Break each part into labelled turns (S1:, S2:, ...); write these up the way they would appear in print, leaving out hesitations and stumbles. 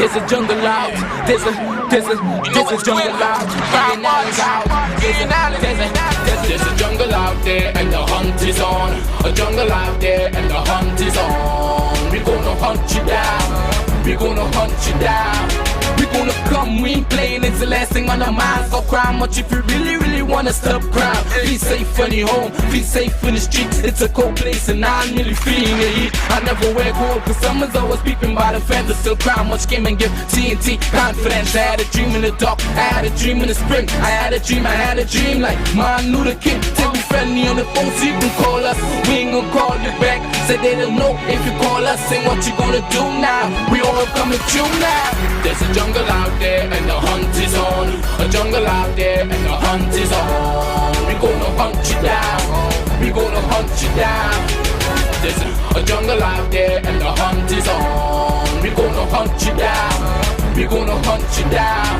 S1: There's a jungle out. There's a jungle out. There's a jungle out there and the hunt is on. A jungle out there and the hunt is on. We gonna hunt you down. We gonna hunt you down. We gonna come, we ain't playing, it's the last thing on our minds. Go crime much if you really wanna stop crime. Be safe in your home, be safe in the streets. It's a cold place and I'm really feeling the heat. I never wear gold cause someone's always peeping by the fence. Still crime much came and give TNT confidence. I had a dream in the dark, I had a dream in the spring. I had a dream like Martin Luther King. Take me friendly on the phone so you can call us. We ain't gonna call you back. Say they don't know if you call us. Say what you gonna do now. We all coming through now. There's a jungle out there and the hunt is on. A jungle out there and the hunt is on. We gonna hunt you down. We gonna hunt you down. There's a jungle out there and the hunt is on. We gonna hunt you down. We gonna hunt you down.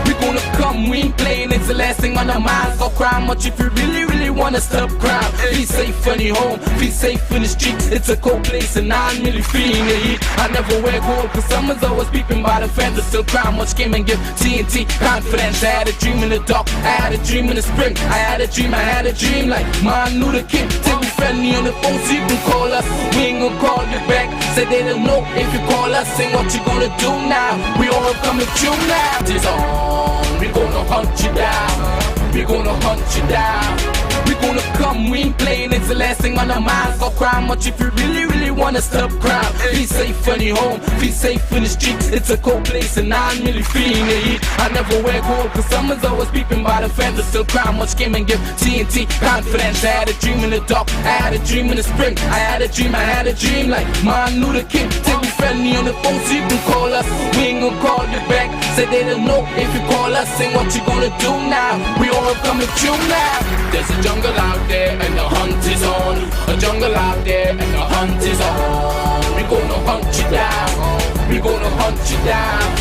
S1: We gonna come, we ain't playing, it's the last thing on our minds. Go crime much if you really wanna stop crime. Be safe in your home, be safe in the streets. It's a cold place and I'm really feeling the heat. I never wear gold cause someone's always peeping by the fence. Still crime much came and give TNT confidence. I had a dream in the dark, I had a dream in the spring. I had a dream like Martin Luther King. Take me friendly on the phone so you can call us. We ain't gonna call you back. Say they don't know if you call us. Say what you gonna do now. We all coming through now. It's on. We gonna hunt you down. We gonna hunt you down. We gonna come, we ain't playing, it's the last thing on our minds. Go crime much if you really wanna stop crime. Be safe in your home, be safe in the streets. It's a cold place and I'm really feeling the heat. I never wear gold cause someone's always peeping by the fence. Still crime much came and give TNT confidence. I had a dream in the dark, I had a dream in the spring. I had a dream like Martin Luther King. Take me friendly on the phone so you can call us. We ain't gonna call you back. Say they don't know if you call us. Say what you gonna do now. We all coming through now. There's a jungle out there and the hunt is on. A jungle out there and the hunt is on. We gonna hunt you down. We gonna hunt you down.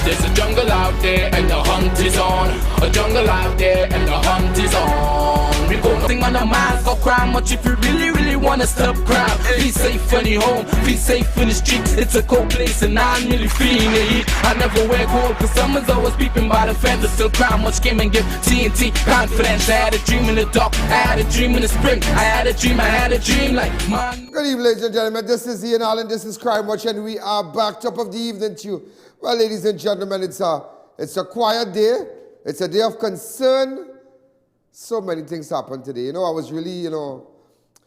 S1: There's a jungle out there and the hunt is on. A jungle out there and the hunt is on. We gonna sing on our minds, go crime much if you really wanna stop crime. Be safe in your home, be safe in the streets. It's a cold place and I'm really feeling the heat. I never wear gold cause someone's always peeping by the fence. Still crime much came and give TNT confidence. I had a dream in the dark, I had a dream in the spring. I had a dream like man.
S2: Good evening, ladies and gentlemen. This is I.A.N and this is Crime Watch, and we are back top of the evening to you. Well, ladies and gentlemen, it's a quiet day. It's a day of concern. So many things happened today. I was really,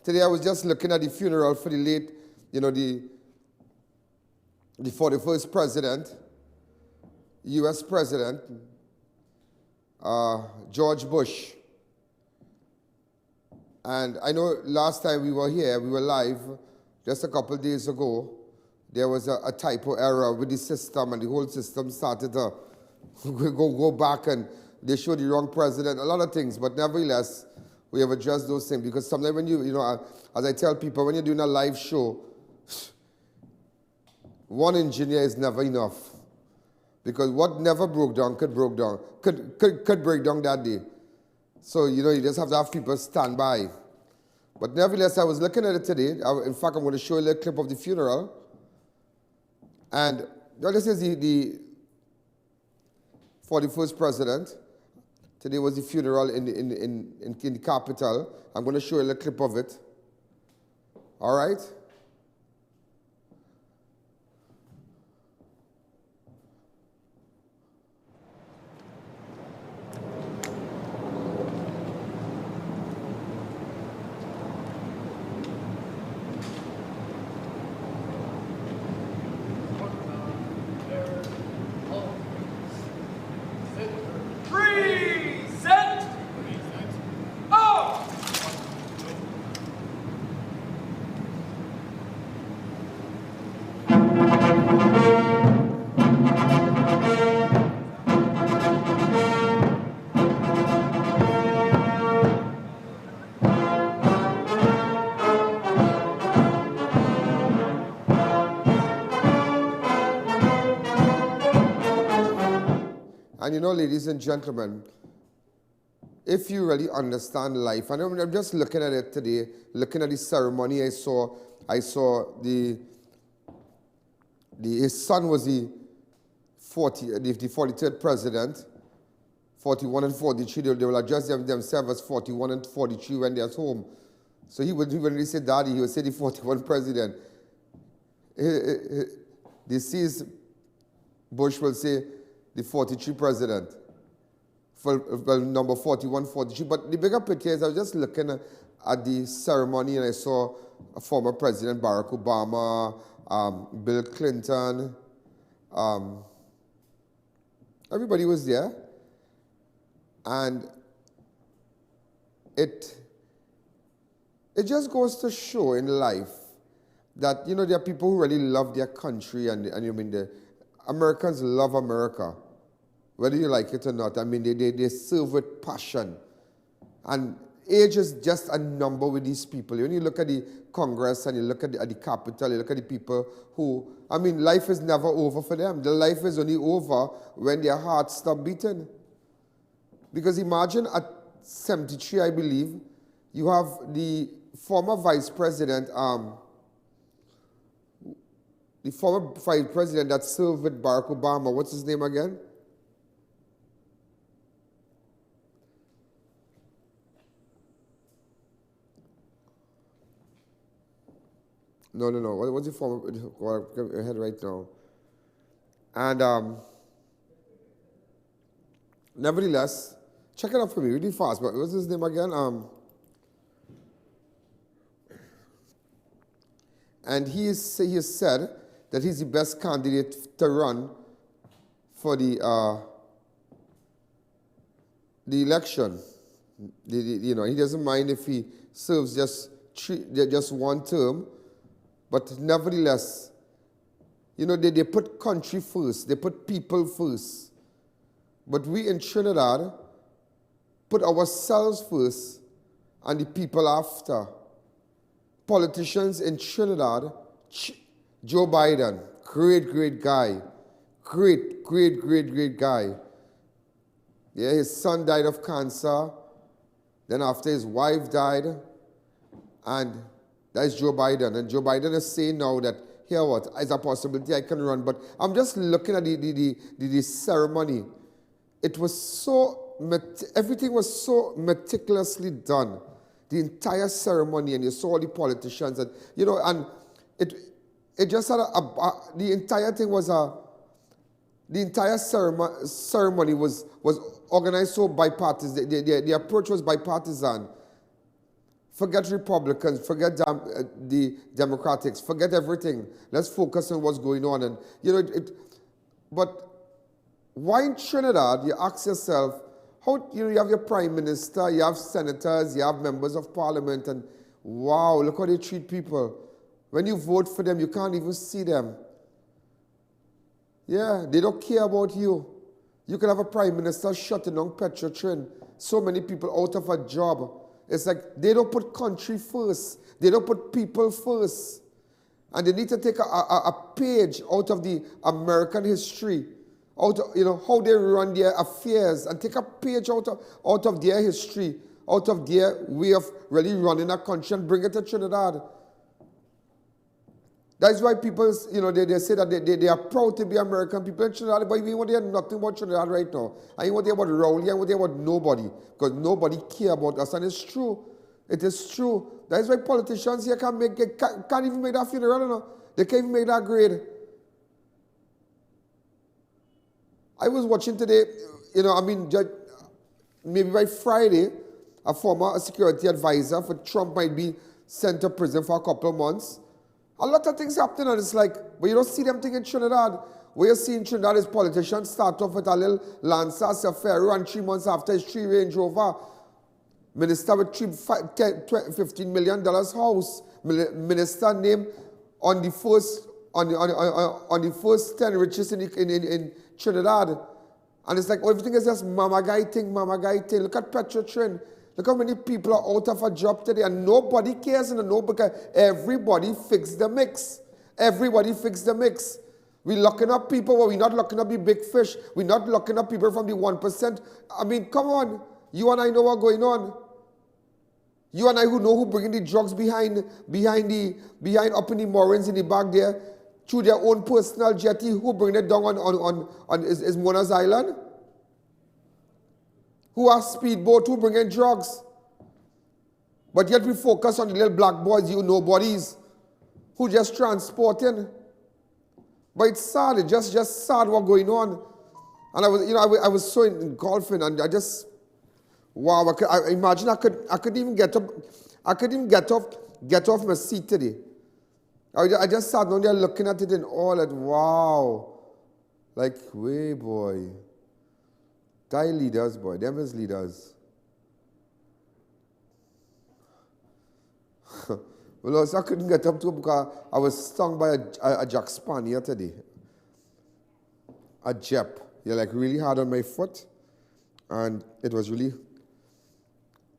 S2: today I was just looking at the funeral for the late, the 41st president, U.S. President, George Bush. And I know last time we were here, we were live just a couple days ago. There was a typo error with the system, and the whole system started to go back, and they showed the wrong president, a lot of things. But nevertheless, we have addressed those things because sometimes when as I tell people, when you're doing a live show, one engineer is never enough because what never broke down could break down that day. So you just have to have people stand by. But nevertheless, I was looking at it today. In fact, I'm going to show you a little clip of the funeral. And this is the 41st president. Today was the funeral in the capital. I'm going to show you a little clip of it. All right? And ladies and gentlemen, if you really understand life, and I'm just looking at it today, looking at the ceremony, I saw his son was the the 43rd president, 41 and 43, they will address themselves as 41 and 43 when they're at home. So when he say daddy, he would say the 41 president. The deceased Bush will say the 43 president. Well, number 41, 43. But the bigger picture is I was just looking at the ceremony and I saw former President Barack Obama, Bill Clinton, everybody was there. And it just goes to show in life that, you know, there are people who really love their country and you mean the Americans love America, whether you like it or not. I mean, they serve with passion. And age is just a number with these people. When you look at the Congress and you look at the Capitol, you look at the people who, I mean, life is never over for them. The life is only over when their hearts stop beating. Because imagine at 73, I believe, you have the former vice president, that served with Barack Obama. What's his name again? No. What's the former? Go ahead right now. And nevertheless, check it out for me really fast. But what's his name again? And he has said that he's the best candidate to run for the election. You know, he doesn't mind if he serves just one term, but nevertheless, you know, they put country first, they put people first. But we in Trinidad put ourselves first and the people after. Politicians in Trinidad, Joe Biden, great guy. Great guy. Yeah, his son died of cancer. Then after his wife died. And that's Joe Biden. And Joe Biden is saying now that, here what, as a possibility I can run. But I'm just looking at the ceremony. It was so, everything was so meticulously done. The entire ceremony, and you saw all the politicians, and you know, and it just had the entire thing was the entire ceremony was organized so bipartisan. The approach was bipartisan. Forget Republicans, forget the Democrats, forget everything. Let's focus on what's going on. And you know, but why in Trinidad? You ask yourself. How, you know, you have your prime minister, you have senators, you have members of parliament, and wow, look how they treat people. When you vote for them, you can't even see them. Yeah, they don't care about you. You can have a prime minister shutting down Petrotrin, so many people out of a job. It's like they don't put country first. They don't put people first. And they need to take a page out of the American history. Out of, you know, how they run their affairs, and take a page out of their history, out of their way of really running a country and bring it to Trinidad. That's why people, you know, they say that they are proud to be American people in Trinidad, but you want to hear nothing about Trinidad right now. And you want to hear about Rowley, and you want to hear about nobody, because nobody care about us, and it's true. It is true. That's why politicians here can't even make that funeral, you know. They can't even make that grade. I was watching today, you know, I mean, maybe by Friday, a former security advisor for Trump might be sent to prison for a couple of months. A lot of things happening, and it's like, but you don't see them thing in Trinidad. What you see in Trinidad is politicians start off with a little Lancer, Safari, and 3 months after his 3 Range Rover. Minister with $15 million house. Minister named on the first 10 richest in Trinidad. And it's like, oh, everything is just mama guy thing. Look at Petrotrin. Look how many people are out of a job today, and nobody cares, and no, because everybody fixed the mix. Everybody fixed the mix. We're locking up people, but we're not locking up the big fish. We're not locking up people from the 1%. I mean, come on. You and I know what's going on. You and I who know who bringing the drugs behind up in the Morins in the back there. through their own personal jetty. Who bring it down on is Mona's Island? Who are speedboat? Who bring in drugs? But yet we focus on the little black boys, you nobodies, who just transporting. But it's sad. It's just sad what's going on. And I was so engulfing, and I just, wow. I imagine I couldn't even get up. I couldn't even get off my seat today. I just sat down there looking at it and all that. Wow, like way boy. Thai leaders, boy. Them is leaders. Well, also I couldn't get up to it because I was stung by a Jack Spanier today. A Jep. You're like really hard on my foot. And it was really...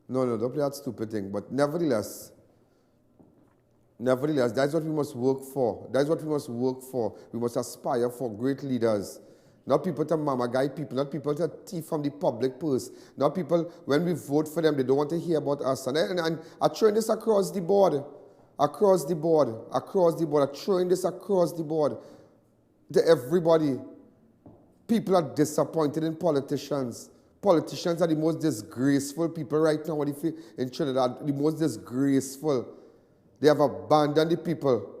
S2: No, don't play that stupid thing. But nevertheless, that's what we must work for. That's what we must work for. We must aspire for great leaders. Not people to mama guy people, not people to thief from the public purse. Not people, when we vote for them, they don't want to hear about us. And I'm throwing this across the board. Across the board. I'm throwing this across the board to everybody. People are disappointed in politicians. Politicians are the most disgraceful people right now in Trinidad. The most disgraceful. They have abandoned the people.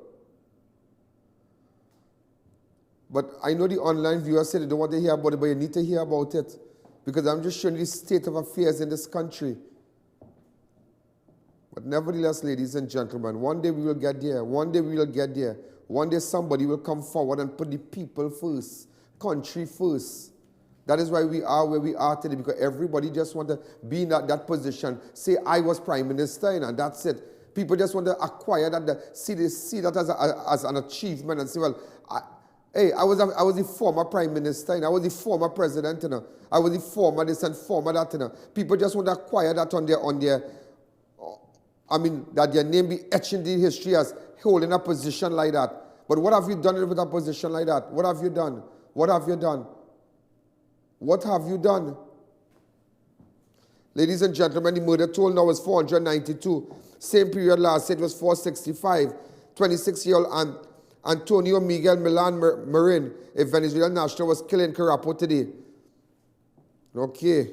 S2: But I know the online viewers say they don't want to hear about it, but you need to hear about it. Because I'm just showing the state of affairs in this country. But nevertheless, ladies and gentlemen, one day we will get there. One day we will get there. One day somebody will come forward and put the people first. Country first. That is why we are where we are today, because everybody just want to be in that position. Say, I was prime minister, and that's it. People just want to acquire that, see that as an achievement and say, well, I was the former prime minister, and I was the former president, I was the former this and former that. People just want to acquire that on their that their name be etched in the history as holding a position like that. But what have you done with a position like that? What have you done? What have you done? What have you done? Ladies and gentlemen, the murder toll now is 492. Same period last year it was 465. 26-year-old Anthonio Miguel Millan Marin, a Venezuelan national, was killed in CARAPO today. Okay.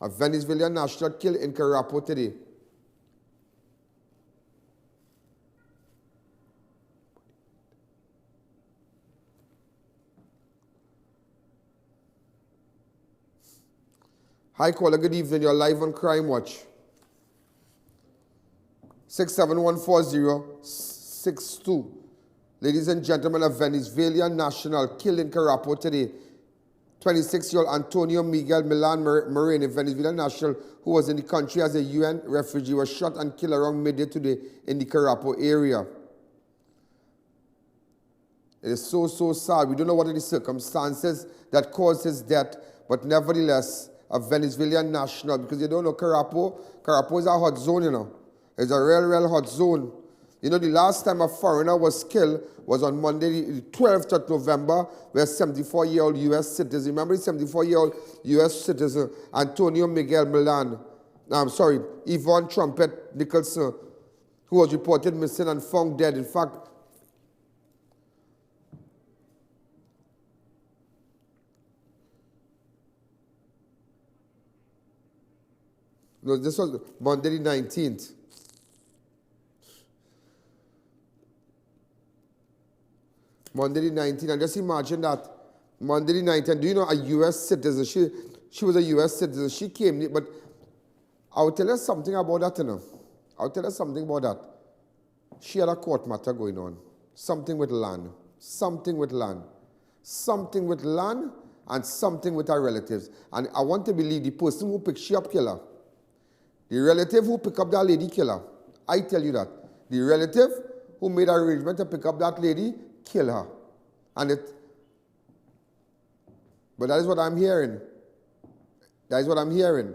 S2: A Venezuelan national killed in CARAPO today. Hi, caller, good evening. You're live on Crime Watch. 6714062. Ladies and gentlemen, a Venezuelan national killed in CARAPO today. 26-year-old Anthonio Miguel Millan Marin, a Venezuelan national who was in the country as a UN refugee, was shot and killed around midday today in the CARAPO area. It is so sad. We don't know what are the circumstances that caused his death, but nevertheless, a Venezuelan national, because you don't know CARAPO. CARAPO is a hot zone, It's a real hot zone. The last time a foreigner was killed was on Monday, the 12th of November, where 74-year-old U.S. citizen, remember the 74-year-old U.S. citizen, Anthonio Miguel Millan, YVONNE TRUMPET-NICHOLSON, who was reported missing and found dead. In fact, no, this was Monday the 19th. Monday the 19th, and just imagine that. Monday the 19th, do you know a U.S. citizen? She was a U.S. citizen. She came, but I'll tell you something about that, I'll tell you something about that. She had a court matter going on. Something with land. Something with land. Something with land and something with her relatives. And I want to believe the person who picked she up killer. The relative who picked up that lady killer. I tell you that. The relative who made an arrangement to pick up that lady kill her. But that is what I'm hearing. That is what I'm hearing.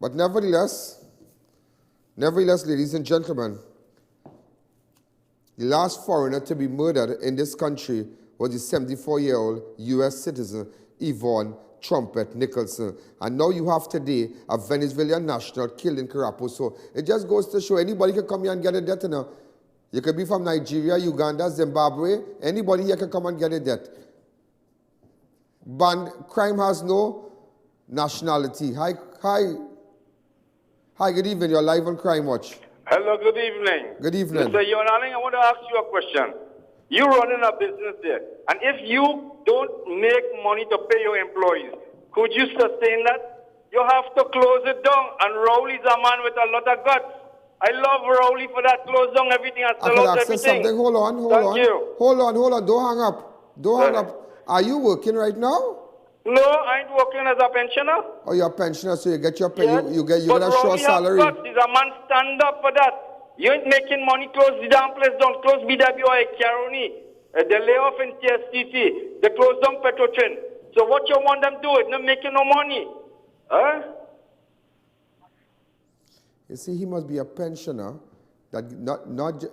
S2: But nevertheless, ladies and gentlemen, the last foreigner to be murdered in this country was the 74-year-old U.S. citizen, YVONNE TRUMPET-NICHOLSON. And now you have today a Venezuelan national killed in CARAPO. So it just goes to show anybody can come here and get a death, You could be from Nigeria, Uganda, Zimbabwe. Anybody here can come and get a debt. Crime has no nationality. Hi, good evening. You're live on Crime Watch.
S3: Hello, good evening.
S2: Good evening.
S3: Mr. Yonaling, I want to ask you a question. You're running a business there, and if you don't make money to pay your employees, could you sustain that? You have to close it down, and Rowley's a man with a lot of guts. I love Rowley for that. Close down everything and sell out everything.
S2: Something. Hold on.
S3: Thank you.
S2: Hold on. Don't hang up. Don't hang up. Are you working right now?
S3: No, I ain't working as a pensioner.
S2: Oh, you're a pensioner, so you get your pay.
S3: Yes.
S2: You get a short salary.
S3: But Rowley has guts. He's a man stand up for that. You ain't making money. Close the damn place down. Close BWI, Caroni. The layoff in TSTT. They close down Petrotrin. So what you want them to do? It's not making no money. Huh?
S2: You see, he must be a pensioner that not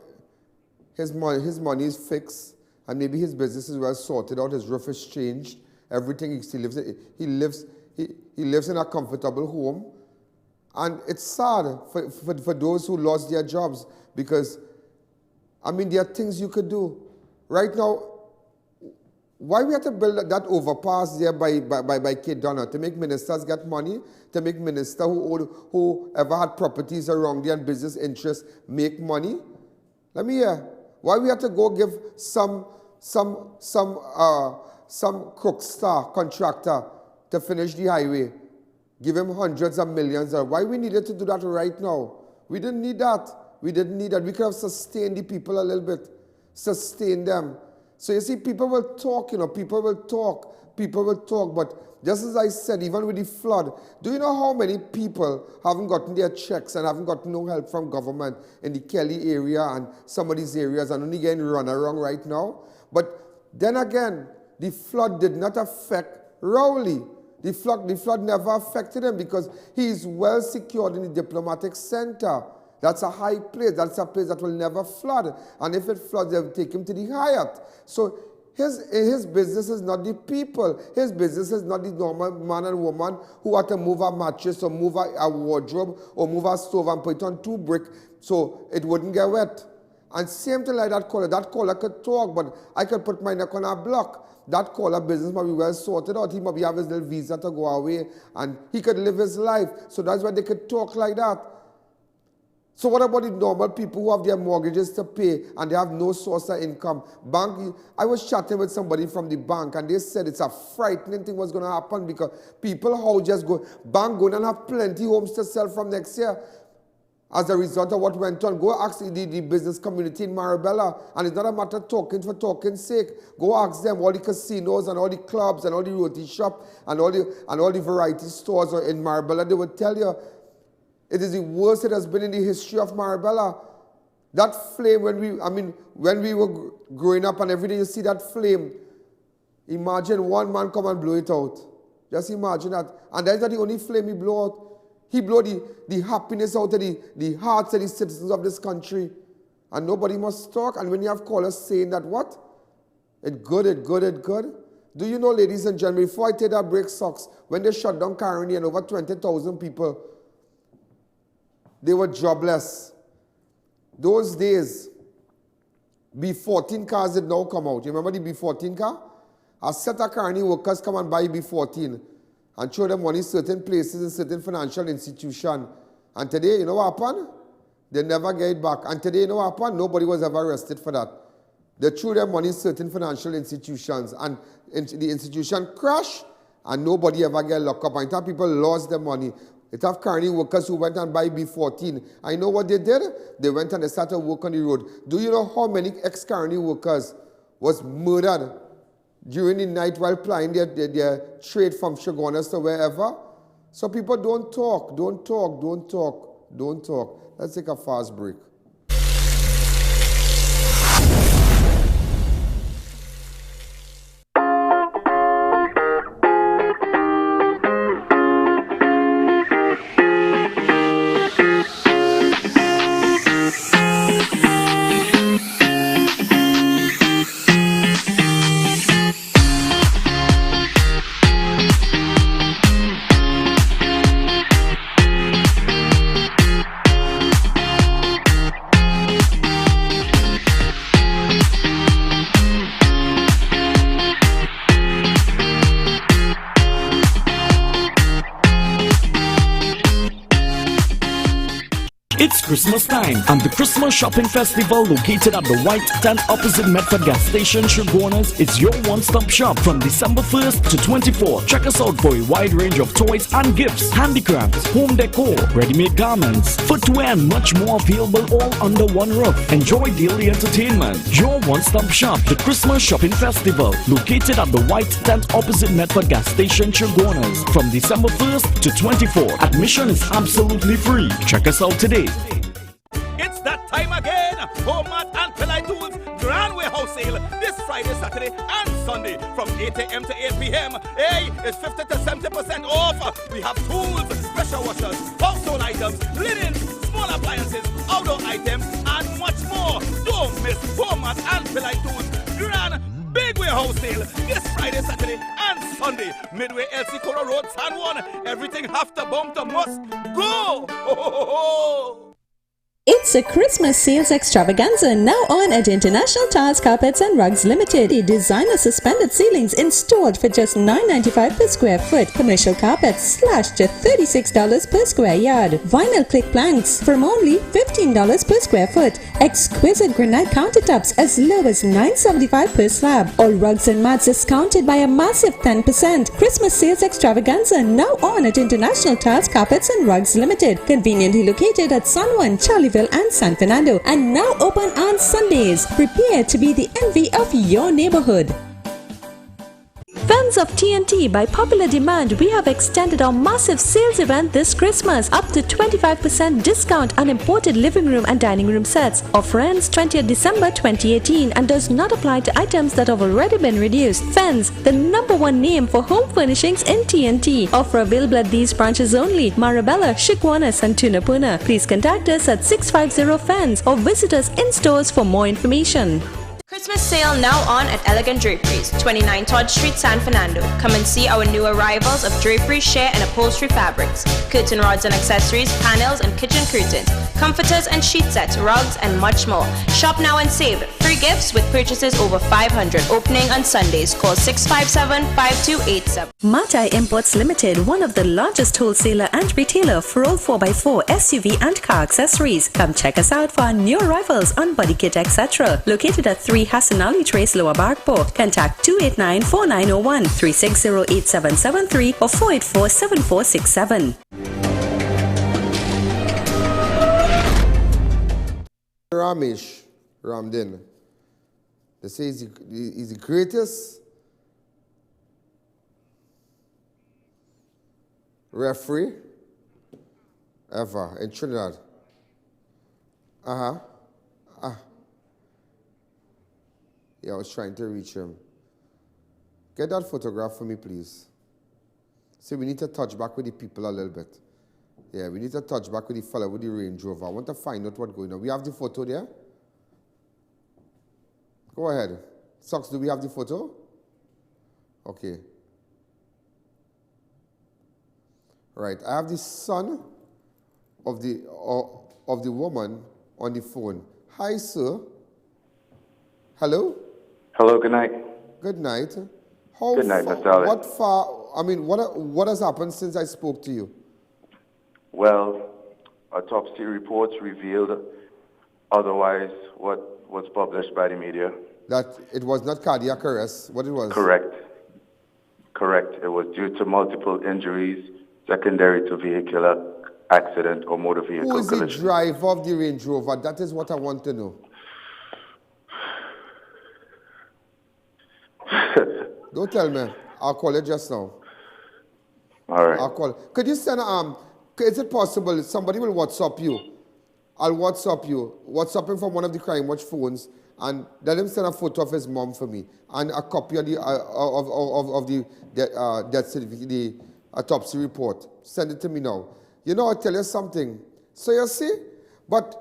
S2: his money is fixed, and maybe his business is well sorted out. His roof is changed. Everything he lives in a comfortable home, and it's sad for those who lost their jobs because, I mean, there are things you could do right now. Why we have to build that overpass there by Cape Donna to make ministers get money, to make ministers who ever had properties around there and business interests make money? Let me hear. Why we have to go give some crook star contractor to finish the highway, give him hundreds of millions? Why we needed to do that right now? We didn't need that. We could have sustained the people a little bit, sustained them. So you see, people will talk, people will talk, but just as I said, even with the flood, do you know how many people haven't gotten their checks and haven't gotten no help from government in the Kelly area and some of these areas and only getting run around right now? But then again, the flood did not affect Rowley. The flood never affected him because he is well secured in the diplomatic center. That's a high place. That's a place that will never flood. And if it floods, they'll take him to the Hyatt. So his business is not the people. His business is not the normal man and woman who have to move a mattress or move a wardrobe or move a stove and put it on 2 bricks so it wouldn't get wet. And same thing like that caller. That caller could talk, but I could put my neck on a block. That caller business might be well sorted out. He might have his little visa to go away and he could live his life. So that's why they could talk like that. So what about the normal people who have their mortgages to pay and they have no source of income? I was chatting with somebody from the bank and they said it's a frightening thing what's going to happen because people how just go, bank going to have plenty homes to sell from next year. As a result of what went on, go ask the business community in Marabella, and it's not a matter of talking for talking's sake. Go ask them, all the casinos and all the clubs and all the roti shop and all the variety stores in Marabella, they would tell you, it is the worst it has been in the history of Marabella. That flame, when we were growing up and every day you see that flame, imagine one man come and blow it out. Just imagine that. And that's not the only flame he blew out. He blew the happiness out of the hearts of the citizens of this country. And nobody must talk. And when you have callers saying that, what? It good. Do you know, ladies and gentlemen, before I take that break, socks, when they shut down Caroni and over 20,000 people, they were jobless. Those days, B14 cars did now come out. You remember the B14 car? A set of Caroni workers come and buy B14 and show them money in certain places in certain financial institutions. And today, you know what happened? They never get it back. And today, you know what happened? Nobody was ever arrested for that. They threw their money in certain financial institutions and the institution crashed and nobody ever get locked up. And people lost their money. It have Caroni workers who went and buy B14. I know what they did? They went and they started work on the road. Do you know how many ex-Caroni workers was murdered during the night while plying their trade from Chagonas to wherever? So people don't talk. Let's take a fast break.
S4: It's Christmas time and the Christmas Shopping Festival located at the White Tent opposite Medford gas station Sugarwarners is your one-stop shop from December 1st to 24th. Check us out for a wide range of toys and gifts, handicrafts, home decor, ready-made garments, footwear and much more available all under one roof. Enjoy daily entertainment. Your one-stop shop, the Christmas Shopping Festival located at the White Tent opposite Medford gas station Sugarwarners from December 1st to 24th. Admission is absolutely free. Check us out today.
S5: It's that time again. Format and Pillai Tools Grand Warehouse Sale this Friday, Saturday and Sunday from 8 a.m. to 8 p.m. Hey, it's 50 to 70% off. We have tools, pressure washers, household items, linens, small appliances, outdoor items, and much more. Don't miss Format and Pillai Tools Grand Big Warehouse Sale this Friday, Saturday and Sunday. Midway LC Cora Road, San Juan. Everything have to bump to must go. Ho, ho, ho, ho.
S6: It's a Christmas sales extravaganza now on at International Tiles, Carpets and Rugs Limited. Designer suspended ceilings installed for just $9.95 per square foot. Commercial carpets slashed to $36 per square yard. Vinyl click planks from only $15 per square foot. Exquisite granite countertops as low as $9.75 per slab. All rugs and mats discounted by a massive 10%. Christmas sales extravaganza now on at International Tiles, Carpets and Rugs Limited. Conveniently located at San Juan, Charlieville and San Fernando, and now open on Sundays. Prepare to be the envy of your neighborhood. Fans of TNT, by popular demand, we have extended our massive sales event this Christmas. Up to 25% discount on imported living room and dining room sets. Offer ends 20th December 2018 and does not apply to items that have already been reduced. Fans, the #1 name for home furnishings in TNT. Offer available at these branches only: Marabella, Shikwanas and Tunapuna. Please contact us at 650 Fans or visit us in stores for more information.
S7: Christmas sale now on at Elegant Draperies, 29 Todd Street, San Fernando. Come and see our new arrivals of drapery, share and upholstery fabrics, curtain rods and accessories, panels and kitchen curtains, comforters and sheet sets, rugs and much more. Shop now and save. Free gifts with purchases over 500. Opening on Sundays. Call 657-5287.
S6: MIDDAY Imports Limited, one of the largest wholesaler and retailer for all 4x4 SUV and car accessories. Come check us out for our new arrivals on body kit, etc. Located at 3 Hassan Ali Trace, Lower Barkpo. Contact 289-4901, 360-8773 or 484-7467.
S2: Ramesh Ramdin. They say he's the greatest referee ever in Trinidad. Yeah, I was trying to reach him. Get that photograph for me, please. See, we need to touch back with the people a little bit. Yeah, we need to touch back with the fella with the Range Rover. I want to find out what's going on. We have the photo there? Go ahead. Socks, do we have the photo? Okay. Right, I have the son of the woman on the phone. Hi, sir. Hello?
S8: Hello, good night.
S2: Good night.
S8: Good night, Mr. Alex.
S2: What has happened since I spoke to you?
S8: Well, autopsy reports revealed otherwise what was published by the media.
S2: That it was not cardiac arrest, what it was?
S8: Correct. It was due to multiple injuries secondary to vehicular accident or motor vehicle collision.
S2: Who is the driver of the Range Rover? That is what I want to know. Don't tell me. I'll call it just now.
S8: All right.
S2: I'll call. Could you send is it possible somebody will WhatsApp you? I'll WhatsApp you. WhatsApp him from one of the Crime Watch phones and let him send a photo of his mom for me and a copy of the death certificate, the autopsy report. Send it to me now. You know, I'll tell you something. So you see, but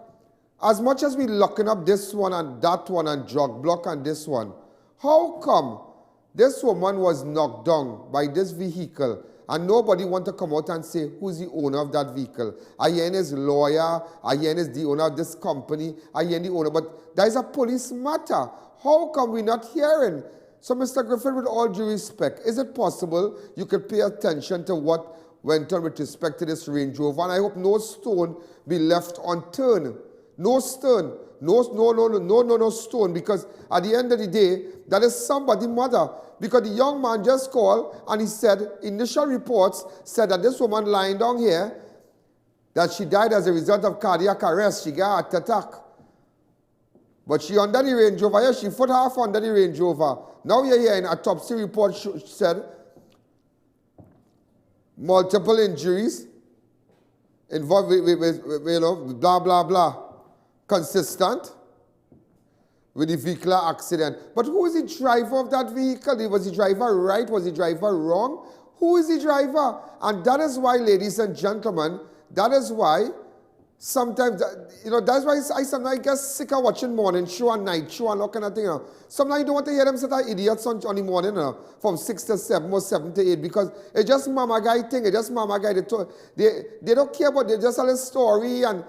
S2: as much as we locking up this one and that one and drug block and this one, how come this woman was knocked down by this vehicle and nobody want to come out and say who's the owner of that vehicle? I.A.N. is lawyer, I.A.N. is the owner of this company, I.A.N. the owner, but there is a police matter. How come we're not hearing? So Mr. Griffin, with all due respect, is it possible you could pay attention to what went on with respect to this Range Rover, and I hope no stone be left unturned. No stone. No stone, because at the end of the day, that is somebody's mother. Because the young man just called and he said, initial reports said that this woman lying down here, that she died as a result of cardiac arrest. She got a heart attack. But she under the Range Rover, yeah, she foot half under the Range Rover. Now you're hearing a autopsy report said multiple injuries involved with blah, blah, blah. Consistent with the vehicular accident. But who is the driver of that vehicle? Was the driver right? Was the driver wrong? Who is the driver? And that is why, ladies and gentlemen, that is why sometimes, that's why I sometimes get sick of watching morning show and night show and all kind of thing. Sometimes you don't want to hear them say that idiots on the morning from 6 to 7 or 7 to 8, because it's just mama guy thing. It's just mama guy. They don't care about, they just tell a story and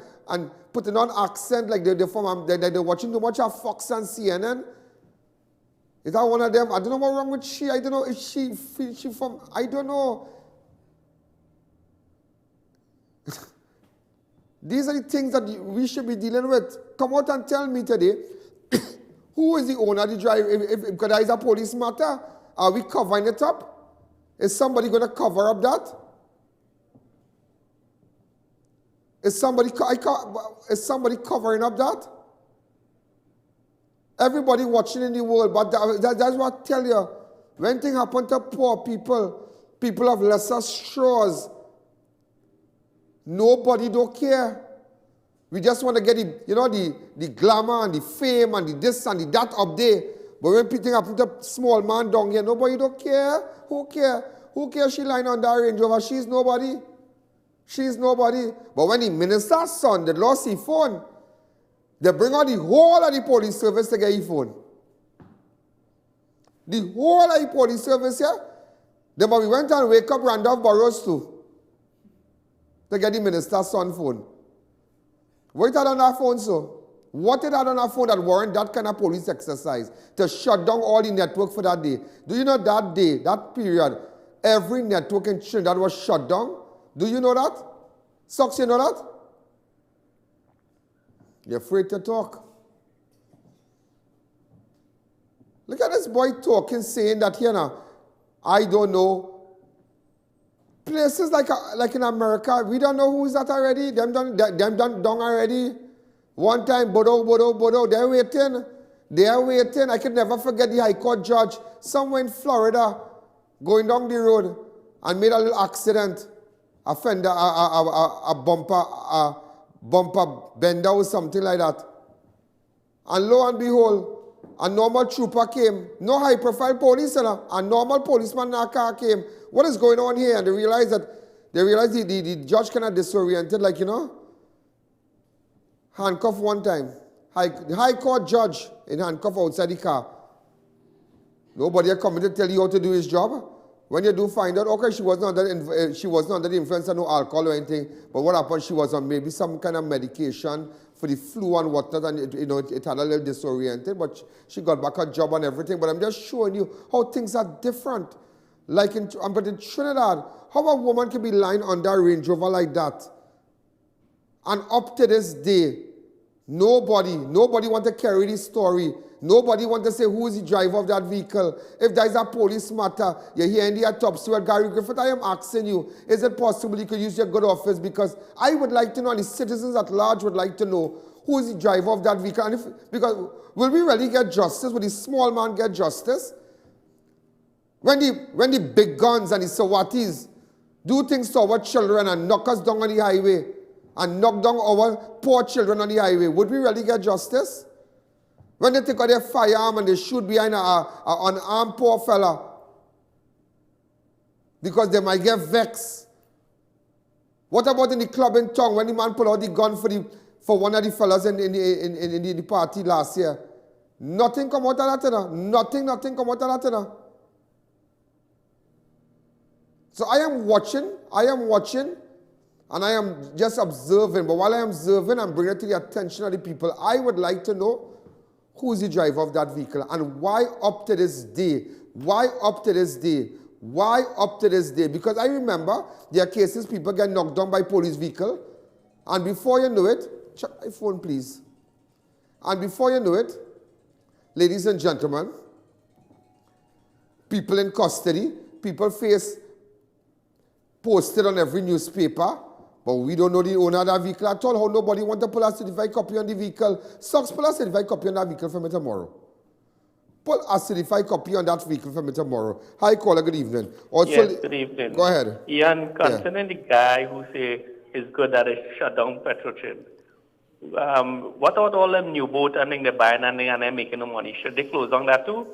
S2: putting on accent like they're watching too much of Fox and CNN. Is that one of them? I don't know what's wrong with she. I don't know if she from, I don't know. These are the things that we should be dealing with. Come out and tell me today, who is the owner of the driver? Because that is a police matter. Are we covering it up? Is somebody going to cover up that? Is somebody covering up that? Everybody watching in the world, but that's what I tell you. When things happen to poor people, people of lesser straws, nobody don't care. We just want to get the glamour and the fame and the this and the that up there. But when things happen to small man down here, nobody don't care. Who care? Who cares she lying on that Range Rover? She's nobody. She's nobody. But when the minister's son, the lost his phone, they bring out the whole of the police service to get his phone. The whole of the police service here. Then we went and wake up Randolph Burrows too to get the minister's son phone. What it had on that phone, so? What it had on that phone that warrant that kind of police exercise to shut down all the network for that day? Do you know that day, that period, every network in Trinidad was shut down? Do you know that? Socks, you know that? You're afraid to talk. Look at this boy talking, saying that, I don't know. Places like in America, we don't know who is that already. Them done already. One time, Bodo, they're waiting. They are waiting. I can never forget the High Court judge somewhere in Florida going down the road and made a little accident. A fender, a bumper bender or something like that. And lo and behold, a normal trooper came. No high-profile police, a normal policeman in a car came. What is going on here? And they realized the judge kind of disoriented, handcuffed one time. The High Court judge in handcuff outside the car. Nobody had come to tell you how to do his job. When you do find out, okay, she wasn't under the influence of no alcohol or anything, but what happened, she was on maybe some kind of medication for the flu and whatnot, and it had a little disoriented, but she got back her job and everything. But I'm just showing you how things are different. But in Trinidad, how a woman can be lying under a Range Rover like that? And up to this day, nobody want to carry this story. Nobody want to say who is the driver of that vehicle. If there is a police matter, you hear in the autopsy with Gary Griffith, I am asking you, is it possible you could use your good office? Because I would like to know, and the citizens at large would like to know, who is the driver of that vehicle? And because will we really get justice? Will the small man get justice? When the big guns and the Sawatis do things to our children and knock us down on the highway, and knock down our poor children on the highway, would we really get justice? When they take out their firearm and they shoot behind an unarmed poor fella because they might get vexed. What about in the club in town when the man pulled out the gun for one of the fellas in the party last year? Nothing come out of that. Nothing come out of that. So I am watching, and I am just observing. But while I am observing, I'm bringing it to the attention of the people. I would like to know who is the driver of that vehicle, and why up to this day, Why up to this day? Because I remember there are cases people get knocked down by police vehicle, and before you know it, check my phone please. And before you know it, ladies and gentlemen, people in custody, people face posted on every newspaper, but we don't know the owner of that vehicle at all. How nobody want to pull a certified copy on the vehicle. Sucks, pull a certified copy on that vehicle for me tomorrow. Pull a certified copy on that vehicle for me tomorrow. Hi, caller, good evening. Also,
S9: yes, good evening.
S2: Go ahead.
S9: Ian, concerning the guy who say it's good that they shut down Petrotrim, what about all them new boat and they're buying and they're making no money? Should they close down that too?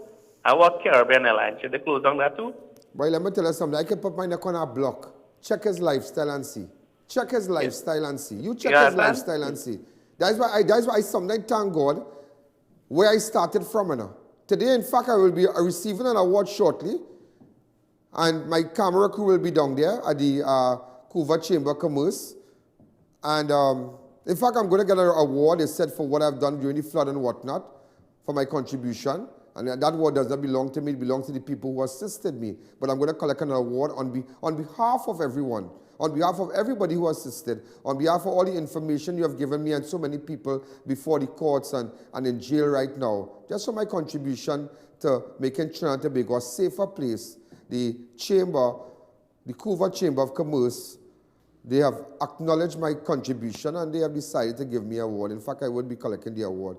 S9: And what Caribbean Airlines, should they close down that too?
S2: Boy, let me tell you something. I can put my neck on a block. Check his lifestyle and see. Check his lifestyle and see. You check his lifestyle and see. That's why I sometimes thank God where I started from. Today, in fact, I will be receiving an award shortly. And my camera crew will be down there at the Couva Chamber of Commerce. And in fact, I'm going to get an award. It's set for what I've done during the flood and whatnot for my contribution. And that award does not belong to me. It belongs to the people who assisted me. But I'm going to collect an award on behalf of everyone, on behalf of everybody who assisted, on behalf of all the information you have given me and so many people before the courts and in jail right now. Just for my contribution to making Trinidad and Tobago a safer place. The chamber, the Couva Chamber of Commerce, they have acknowledged my contribution and they have decided to give me an award. In fact, I would be collecting the award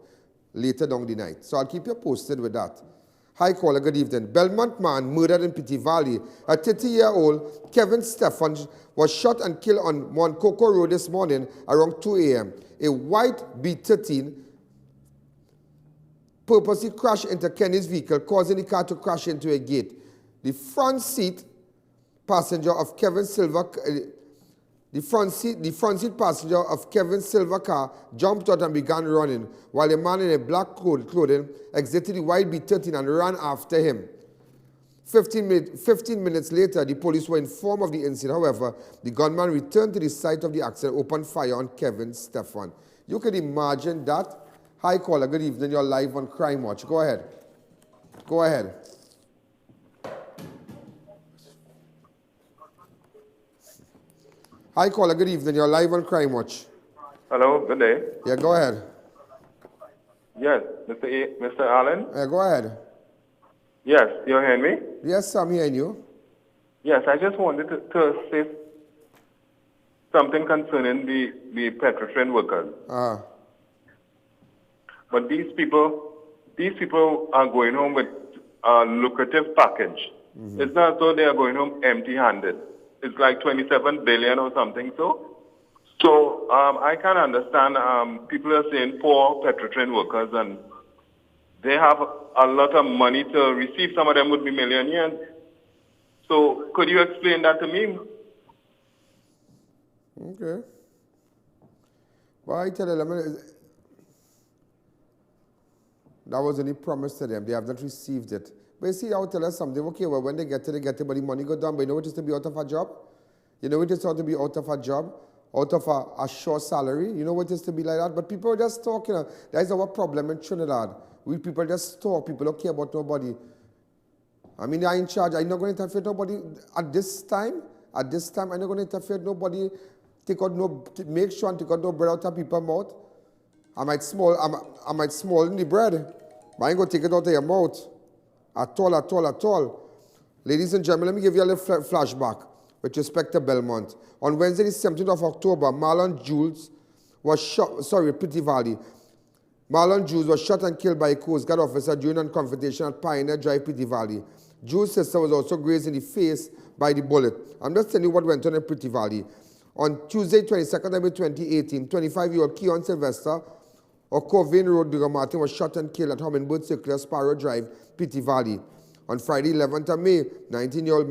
S2: later down the night. So I'll keep you posted with that. Hi, caller, good evening. Belmont man murdered in Petit Valley. A 30-year-old Kevin STEFFAN was shot and killed on COCO Road this morning around 2 a.m. A white B13 purposely crashed into Kenny's vehicle, causing the car to crash into a gate. The front seat passenger of Kevin Silver The front seat passenger of Kevin Silver car jumped out and began running, while a man in a black clothing exited the white B13 and ran after him. 15 minutes later, the police were informed of the incident. However, the gunman returned to the site of the accident, opened fire on Kevin STEFFAN. You can imagine that. Hi, caller. Good evening. You're live on Crime Watch. Go ahead. Go ahead. Hi, caller. Good evening. You're live on Crime Watch.
S10: Hello. Good day.
S2: Yeah, go ahead.
S10: Yes, Mr. Allen.
S2: Yeah, go ahead.
S10: Yes, you hearing me?
S2: Yes, I'm hearing you.
S10: Yes, I just wanted to say something concerning the Petrotrin workers. But these people are going home with a lucrative package. Mm-hmm. It's not as though they are going home empty-handed. It's like 27 billion or something. So I can understand people are saying poor Petrotrin workers, and they have a lot of money to receive. Some of them would be millionaires. So could you explain that to me?
S2: Okay. Well, I tell you, that was only promised to them. They have not received it. But you see, I'll tell us something. Okay, well, when they get it, but the money go down. But you know what it is to be out of a job? You know what it is to be out of a job? Out of a short salary? You know what it is to be like that? But people just talk, you know. That is our problem in Trinidad. We people just talk. People don't care about nobody. I mean, I'm in charge. I'm not going to interfere with nobody at this time. At this time, I'm not going to interfere with nobody. Make sure and take out no bread out of people's mouth. I might small in the bread, but I ain't going to take it out of your mouth. At all. Ladies and gentlemen, let me give you a little flashback with respect to Belmont. On Wednesday, the 17th of October, Marlon Jules was shot, Petit Valley. Marlon Jules was shot and killed by a Coast Guard officer during a confrontation at Pioneer Drive, Petit Valley. Jules' sister was also grazed in the face by the bullet. I'm just telling you what went on in Petit Valley. On Tuesday, 22nd April 2018, 25-year-old Keon Sylvester of Corvain Road, Digger Martin, was shot and killed at Hummingbird Circular, Sparrow Drive, Petit Valley. On Friday, 11th of May, 19-year-old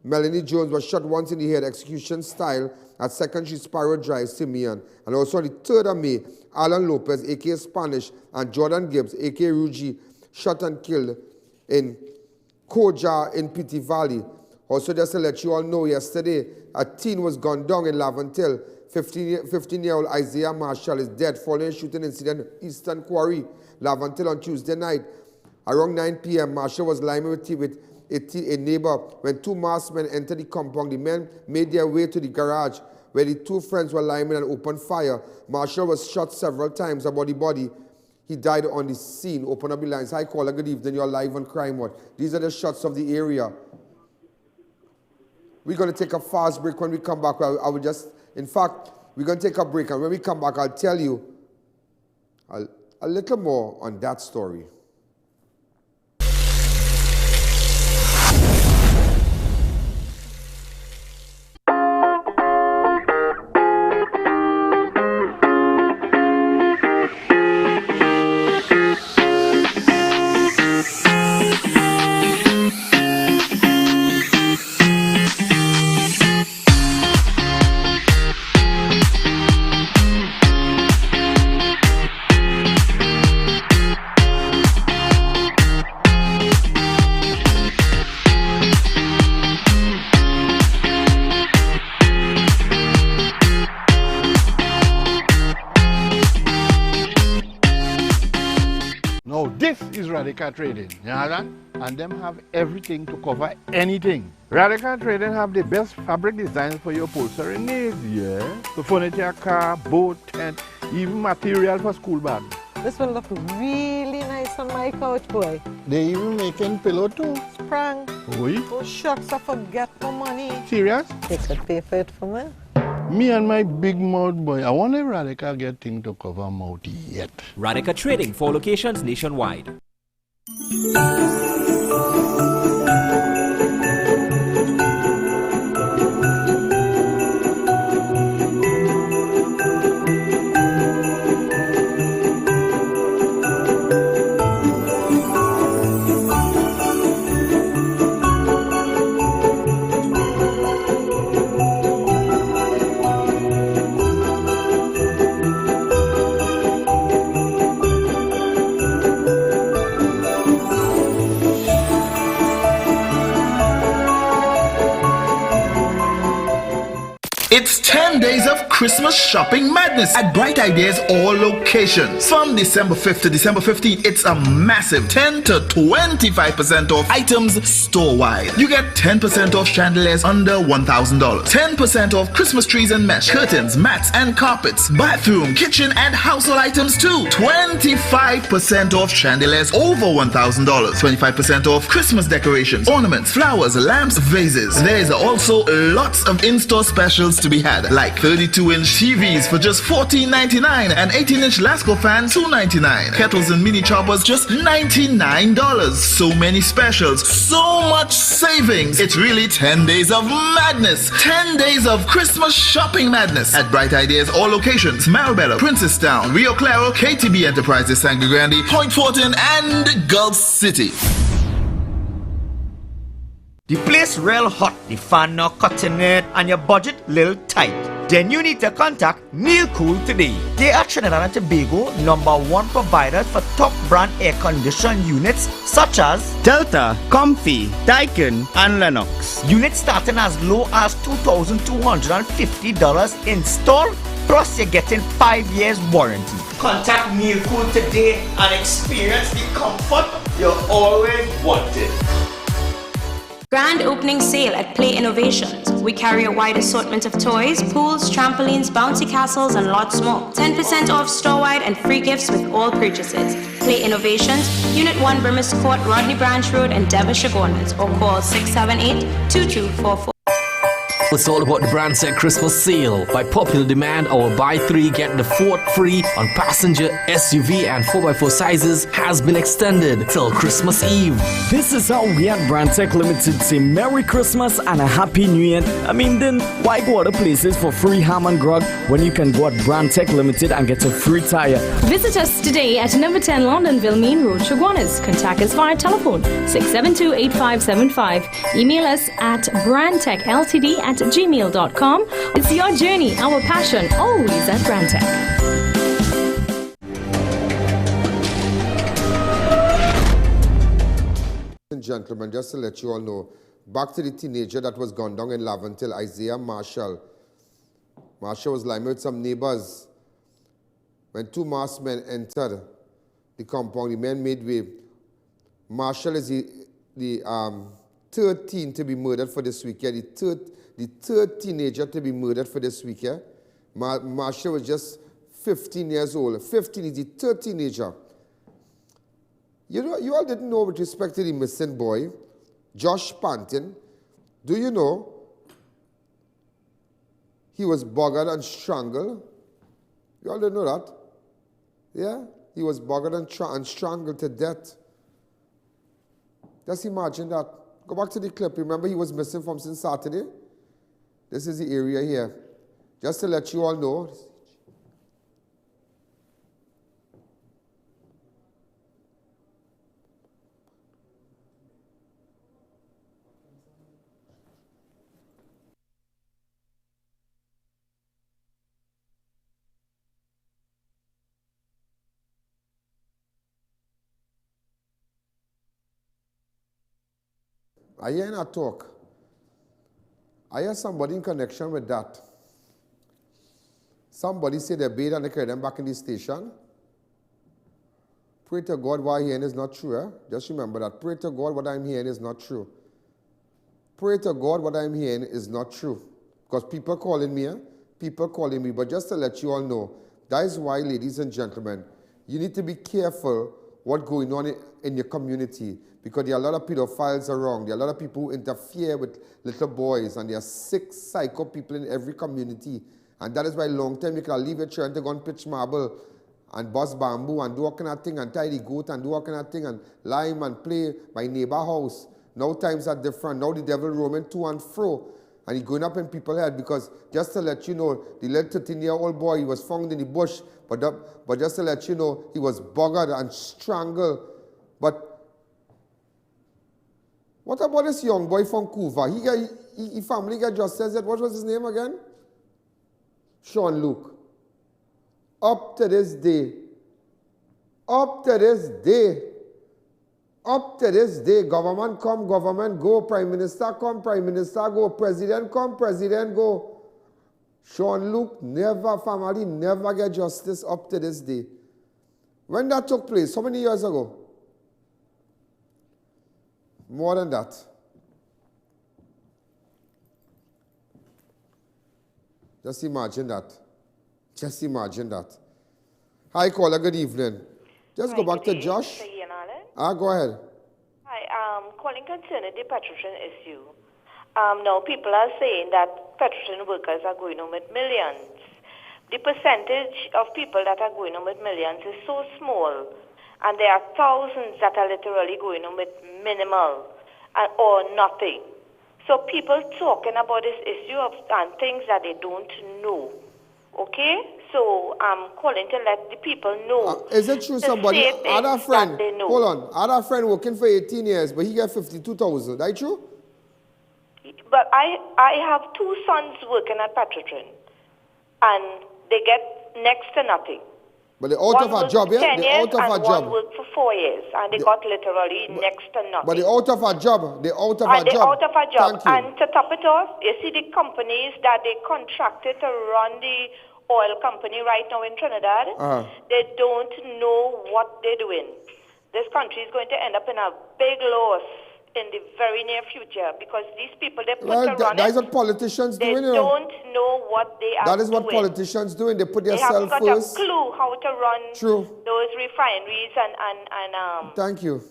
S2: Melanie Jones was shot once in the head, execution style, at 2nd Street, Sparrow Drive, Simeon. And also on the 3rd of May, Alan Lopez, a.k.a. Spanish, and Jordan Gibbs, a.k.a. Rugi, shot and killed in Koja in Petit Valley. Also, just to let you all know, yesterday, a teen was gunned down in Lavantil. 15-year-old Isaiah Marshall is dead following a shooting incident in Eastern Quarry, Lavantil, on Tuesday night. Around 9 p.m., Marshall was lying with a neighbor, when two masked men entered the compound, the men made their way to the garage where the two friends were lying and opened fire. Marshall was shot several times about the body. He died on the scene. Open up the lines. Hi, caller. Good evening. You're live on Crime Watch. These are the shots of the area. We're going to take a fast break. When we come back, I will just, in fact, we're going to take a break. And when we come back, I'll tell you a little more on that story.
S11: Radical Trading, you know that? And them have everything to cover anything. Radical Trading have the best fabric designs for your upholstery needs, yeah? The furniture, car, boat, tent, even material for school bags.
S12: This will look really nice on my couch, boy.
S11: They even making pillow too.
S12: Sprang.
S11: Oui?
S12: Oh shucks, I forget my money.
S11: Serious?
S12: They could pay for it for me.
S11: Me and my big mouth boy, I wonder if Radical get thing to cover mouth yet.
S13: Radical Trading, 4 locations nationwide.
S14: It's 10 days of Christmas shopping madness at Bright Ideas all locations. From December 5th to December 15th, it's a massive 10 to 25% off items store-wide. You get 10% off chandeliers under $1,000, 10% off Christmas trees and mesh, curtains, mats and carpets, bathroom, kitchen and household items too. 25% off chandeliers over $1,000, 25% off Christmas decorations, ornaments, flowers, lamps, vases. There's also lots of in-store specials to be had, like 32-inch TVs for just $14.99 and 18-inch Lasco fans $2.99. Kettles and mini choppers just $99. So many specials, so much savings. It's really 10 days of madness. 10 days of Christmas shopping madness at Bright Ideas all locations: Maribela, Princestown, Rio Claro, KTB Enterprises, Sangre Grande, Point Fortin and Gulf City.
S15: The place real hot, the fan not cutting it, and your budget little tight. Then you need to contact Neil Cool today. They are Trinidad and Tobago #1 providers for top brand air conditioned units such as
S16: Delta, Comfy, Daikin, and Lennox.
S15: Units starting as low as $2,250 install, plus you're getting 5 years warranty. Contact Neil Cool today and experience the comfort you always wanted.
S7: Grand opening sale at Play Innovations. We carry a wide assortment of toys, pools, trampolines, bouncy castles, and lots more. 10% off store-wide and free gifts with all purchases. Play Innovations, Unit 1 Brimis Court, Rodney Branch Road, and Devonshire Corners, or call 678-2244.
S17: It's all about the brand set Christmas sale. By popular demand, our buy 3 get the 4th free on passenger, SUV and 4x4 sizes has been extended till Christmas Eve.
S4: This is how we at Brand Tech Limited say Merry Christmas and a Happy New Year. I mean, then why go other places for free ham and grog when you can go at Brand Tech Limited and get a free tire?
S18: Visit us today at number 10 Londonville Main Road, Chaguanas. Contact us via telephone 672-8575. Email us at brandtechltd@gmail.com. It's your journey, our passion, always at Brand Tech.
S2: Ladies and gentlemen, just to let you all know, back to the teenager that was gone down in Laventille, Isaiah Marshall. Marshall was lying with some neighbors when two masked men entered the compound. The men made way. Marshall is the 13 to be murdered for this week. Yeah? The third teenager to be murdered for this week. Yeah? Marsha was just 15 years old. 15 is the third teenager. You know, you all didn't know with respect to the missing boy, Josh Pantin. Do you know he was buggered and strangled? You all didn't know that? Yeah? He was buggered and strangled to death. Just imagine that. Go back to the clip. Remember he was missing from since Saturday? This is the area here. Just to let you all know. I hear a talk. I hear somebody in connection with that. Somebody said they bathed and they carried them back in the station. Pray to God what I'm hearing is not true. Eh? Just remember that. Pray to God what I'm hearing is not true. Pray to God what I'm hearing is not true. Because people calling me, people calling me. But just to let you all know, that is why, ladies and gentlemen, you need to be careful what's going on in your community. Because there are a lot of pedophiles around. There are a lot of people who interfere with little boys. And there are sick, psycho people in every community. And that is why long time you can leave your children to go and pitch marble and bust bamboo and do all kind of thing and tie the goat and do all kind of thing and lime and play by neighbor house. Now times are different. Now the devil roaming to and fro. And he's going up in people's head because just to let you know, the little 13-year-old boy, he was found in the bush. But just to let you know, he was buggered and strangled. But what about this young boy from Cuba? His family got justice. What was his name again? Sean Luke. Up to this day, government come, government go, prime minister come, prime minister go, president come, president go. Sean Luke family never get justice up to this day. When that took place, how many years ago? More than that. Just imagine that. Just imagine that. Hi, caller. Good evening. Just go back to Josh. Go ahead.
S19: Hi, calling concerning the petrol issue. Now, people are saying that petrol workers are going home with millions. The percentage of people that are going home with millions is so small, and there are thousands that are literally going home with minimal or nothing. So people talking about this issue and things that they don't know. Okay? So I'm calling to let the people know.
S2: Is it true somebody, had a friend, hold on, had a friend working for 18 years, but he got 52,000. That true?
S19: But I have two sons working at Petrotrin, and they get next to nothing.
S2: But they're out of a job, yeah? They're out of a job.
S19: One worked for 4 years, and they got literally next to nothing.
S2: But they're out of a job. They're out of a job.
S19: They're out of a job.
S2: Thank you.
S19: And to top it off, you see the companies that they contracted to run the oil company right now in Trinidad, they don't know what they're doing. This country is going to end up in a big loss in the very near future because these people they put to run
S2: that is what politicians
S19: they
S2: doing.
S19: They don't know what they are doing.
S2: That is what politicians doing. They put themselves first.
S19: They haven't got a clue how to run
S2: True.
S19: those refineries and
S2: Thank you.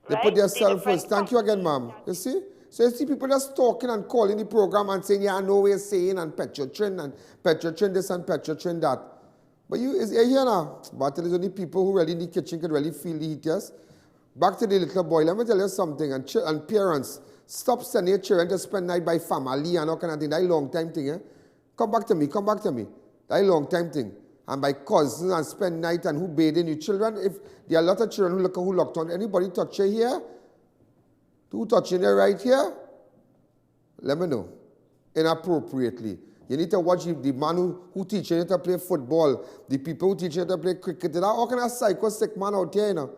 S2: They put themselves first. Thank you again, ma'am. You see? So you see people just talking and calling the program and saying, yeah, I know what you're saying, and Petrotrin this and Petrotrin that. But you here now. But there's only people who really in the kitchen can really feel the heat, yes? Back to the little boy, let me tell you something, and parents, stop sending your children to spend night by family and all kind of thing. That is a long time thing, eh? Come back to me. That is a long time thing. And by cousins and spend night and who bathing your children. If there are a lot of children who locked on, anybody touch you here? Who touching you right here? Let me know. Inappropriately. You need to watch the man who teaching you to play football, the people who teach you to play cricket. There are all kind of psycho sick man out here, you know.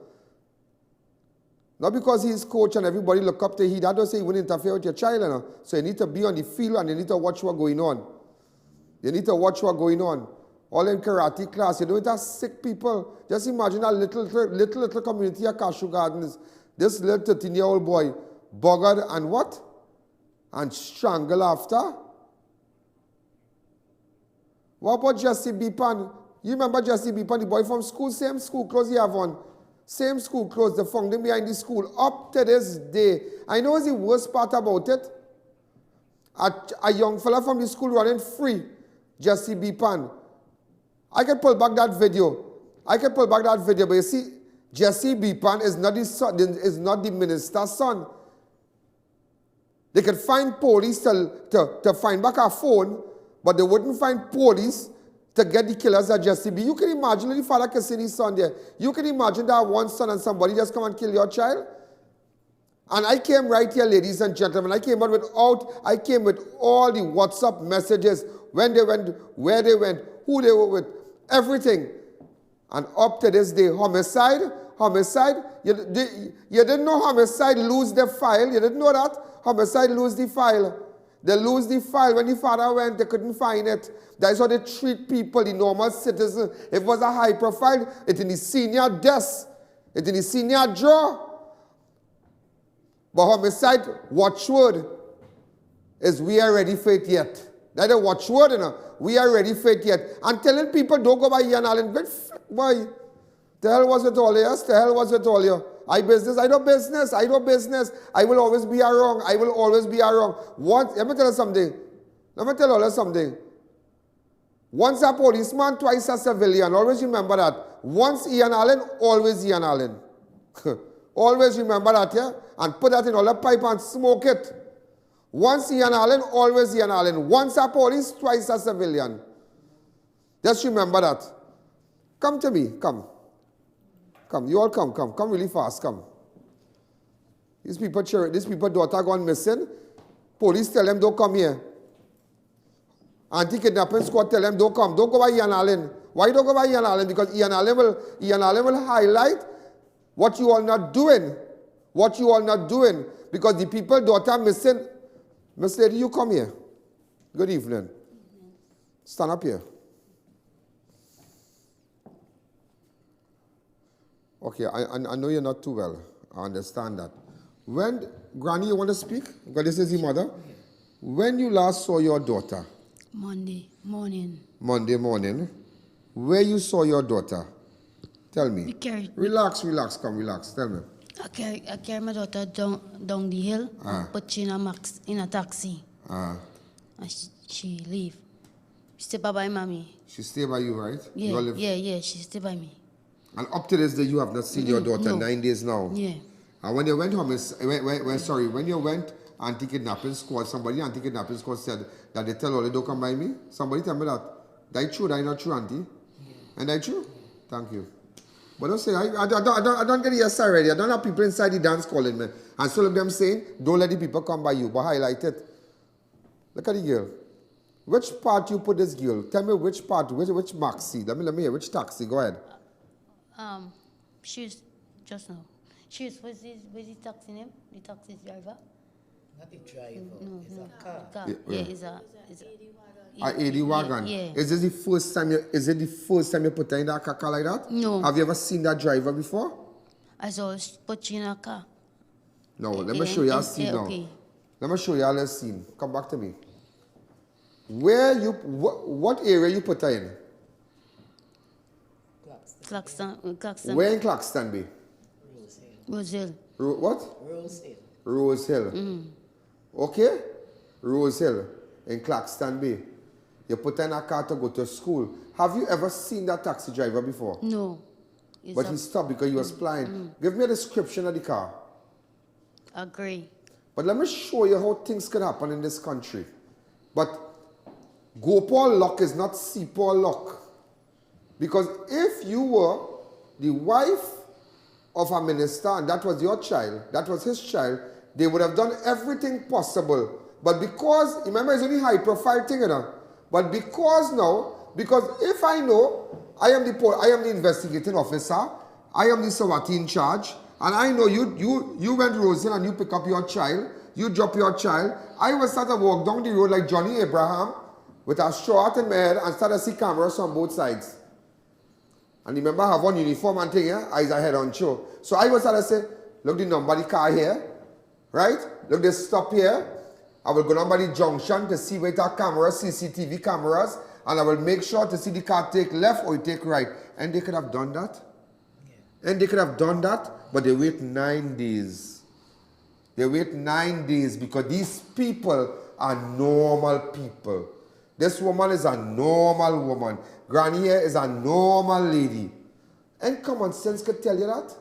S2: Not because he's coach and everybody look up to him. That doesn't say he won't interfere with your child. You know? So you need to be on the field and you need to watch what's going on. You need to watch what's going on. All in karate class. You know, it has sick people. Just imagine a little community at Cashew Gardens. This little 13-year-old boy buggered and what? And strangled after? What about Jesse Beepan? You remember Jesse Beepan, the boy from school, same school clothes he have on. Same school clothes, they found him behind the school. Up to this day, I know what's the worst part about it? A young fella from the school running free, Jesse Beepan. I can pull back that video. But you see, Jesse Beepan is not the minister's son. They could find police to find back our phone, but they wouldn't find police to get the killers at Jesse B. You can imagine the father kissing his son there. You can imagine that one son and somebody just come and kill your child. And I came right here, ladies and gentlemen. I came with all the WhatsApp messages, when they went, where they went, who they were with, everything. And up to this day, homicide. You didn't know homicide lose the file. You didn't know that? Homicide lose the file. They lose the file. When the father went, they couldn't find it. That's how they treat people, the normal citizen. If it was a high profile, it's in the senior desk. It's in the senior drawer. But homicide watchword is we are ready for it yet. That's a watchword, you know. We are ready for it yet. And telling people don't go by I.A.N. Boy, the hell was it all, yes? The hell was it all, yeah? I do business. I will always be wrong. Let me tell you something. Once a policeman, twice a civilian. Always remember that. Once I.A.N., always I.A.N. Always remember that, yeah? And put that in all the pipe and smoke it. Once I.A.N., always I.A.N. Once a police, twice a civilian. Just remember that. Come to me, come. Come, you all come really fast, come. These people daughter gone missing. Police tell them don't come here. Anti-kidnapping squad tell them don't go by I.A.N. Why don't go by I.A.N? Because I.A.N. will highlight what you all not doing. Because the people daughter missing. Miss Lady, you come here. Good evening. Stand up here. Okay, I know you're not too well. I understand that. When, Granny, you want to speak? Because this is your mother. When you last saw your daughter?
S20: Monday morning.
S2: Monday morning. Where you saw your daughter? Tell me. Relax, come, relax. Tell me.
S20: I carry my daughter down the hill, put she in a taxi. And she leave. She stay by mommy.
S2: She stay by you, right?
S20: Yeah, she stay by me.
S2: And up to this day, you have not seen your daughter 9 days now.
S20: Yeah.
S2: And when you went home, when you went anti-kidnapping squad, somebody anti-kidnapping squad said that they tell all they don't come by me. Somebody tell me that. That true, that not true, auntie? Yeah. And that true? Thank you. But don't say, I don't get yes already. I don't have people inside the dance calling me. And some of them saying, don't let the people come by you, but highlight it. Look at the girl. Which part you put this girl? Tell me which part, which maxi. Let me hear, which taxi? Go ahead.
S20: She's just now. What's the taxi name? The taxi driver?
S21: Not the driver.
S20: No,
S21: it's a car.
S20: Yeah, it's a
S2: A80 wagon.
S20: Yeah.
S2: Is it the first time you put her in that car like that?
S20: No.
S2: Have you ever seen that driver before?
S20: I saw put you in a car.
S2: No, let me show you a scene now. Okay. Let me show you a scene. Come back to me. What area you put her in?
S20: Claxton.
S2: Where in Claxton Bay?
S20: Rose Hill.
S2: What?
S21: Rose Hill.
S2: Rose Hill. Okay? Rose Hill in Claxton Bay. You put her in a car to go to school. Have you ever seen that taxi driver before?
S20: No.
S2: But he stopped because he was blind. Give me a description of the car.
S20: Agree.
S2: But let me show you how things can happen in this country. But Gopal Lock is not Seapal Lock. Because if you were the wife of a minister and that was your child, that was his child, they would have done everything possible. But because, remember, it's only high profile thing, you know. But because if I know I am the investigating officer, I am the Sawati in charge, and I know you went Rose Hill and you pick up your child, you drop your child, I will start to walk down the road like Johnny Abraham with a straw hat in my head and start to see cameras on both sides. And remember, I have one uniform and thing, yeah? Eyes ahead on show. So I was start to say, look, the number of the car here, right? Look, they stop here. I will go down by the junction to see where it are cameras, CCTV cameras, and I will make sure to see the car take left or take right. And they could have done that. Yeah. And they could have done that, but they wait 9 days. They wait 9 days because these people are normal people. This woman is a normal woman. Granny here is a normal lady. And common sense could tell you that.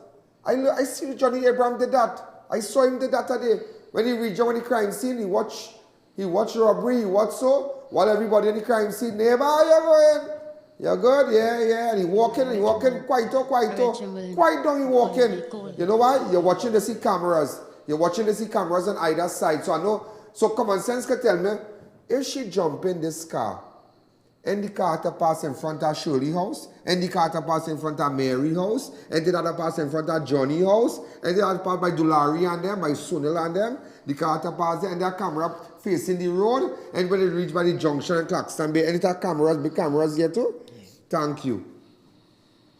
S2: I see Johnny Abraham did that. I saw him did that today. When he reached on the crime scene, he watched robbery, he watched so, while everybody in the crime scene, neighbor, how you going? You're good? Yeah. And he walking, quiet down, he walking. You know why? You're watching to see cameras. You're watching to see cameras on either side. So I know, so common sense can tell me, if she jump in this car, and the car to pass in front of Shirley house, and the car to pass in front of Mary house, and the other pass in front of Johnny house, and the other pass by Dulari and them, by Sunil and them, the car to pass there, and their camera facing the road, and when they reach by the junction and Claxton Bay, and it have cameras, big cameras here too? Yes. Thank you.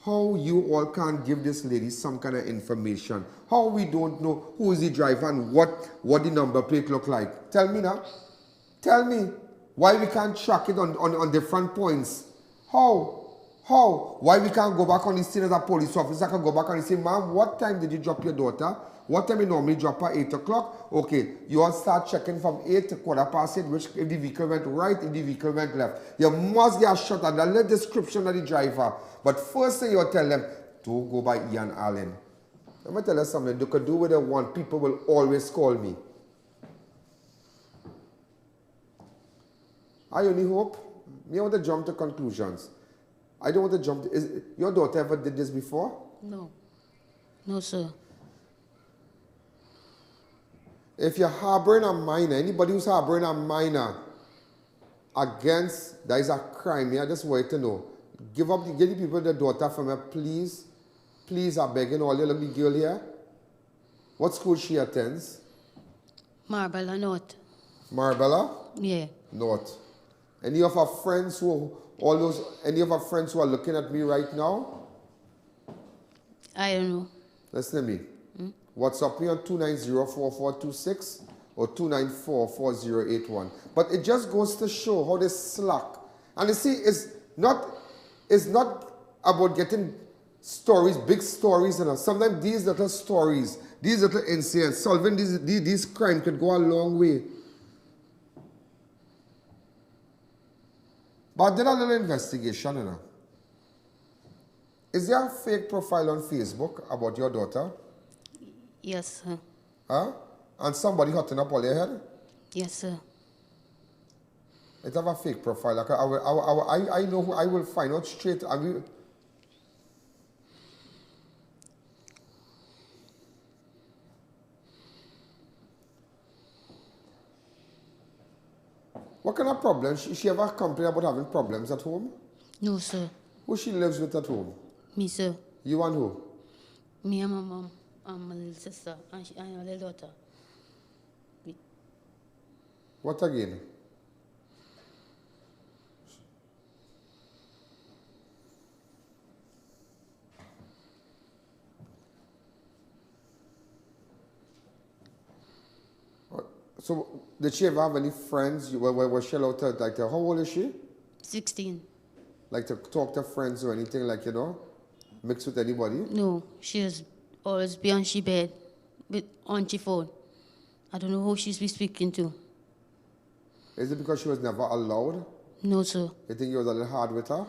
S2: How you all can't give this lady some kind of information? How we don't know who is the driver and what the number plate look like? Tell me now. Tell me. Why we can't track it on different points? How? Why we can't go back on the scene as a police officer can go back and say, ma'am, what time did you drop your daughter? What time you normally drop her? 8 o'clock? Okay, you all start checking from 8 to 8:15, which if the vehicle went right, if the vehicle went left. You must get a shot at the little description of the driver. But first thing you tell them, don't go by Ian Allen. Let me tell you something, they could do what they want. People will always call me. I only hope, me want to jump to conclusions. I don't want to jump to, your daughter ever did this before?
S20: No. No, sir.
S2: If you're harboring a minor, anybody who's harboring a minor against, that is a crime. I just want you to know. Give the people the daughter from her, please. Please, I'm begging all you little girl here. What school she attends?
S20: Marbella North.
S2: Marbella?
S20: Yeah.
S2: North. Any of our friends any of our friends who are looking at me right now?
S20: I don't know.
S2: Listen to me. WhatsApp me on 290-4426 or 294-4081. But it just goes to show how they slack. And you see, it's not about getting stories, big stories. Sometimes these little stories, these little incidents, solving these crimes could go a long way. But I did a little investigation, you know. Is there a fake profile on Facebook about your daughter?
S20: Yes, sir.
S2: Huh? And somebody hotting up all your head?
S20: Yes, sir.
S2: It have a fake profile. Like I know who I will find out straight. What kind of problems? She ever complain about having problems at home?
S20: No, sir.
S2: Who she lives with at home?
S20: Me, sir.
S2: You and who?
S20: Me and my mom and my little sister and my little daughter. Me.
S2: What again? So, did she ever have any friends? Was she allowed to, like, how old is she?
S20: 16.
S2: Like, to talk to friends or anything, like, you know, mix with anybody?
S20: No, she has always be on she bed, on she phone. I don't know who she's been speaking to.
S2: Is it because she was never allowed?
S20: No, sir.
S2: You think you was a little hard with her?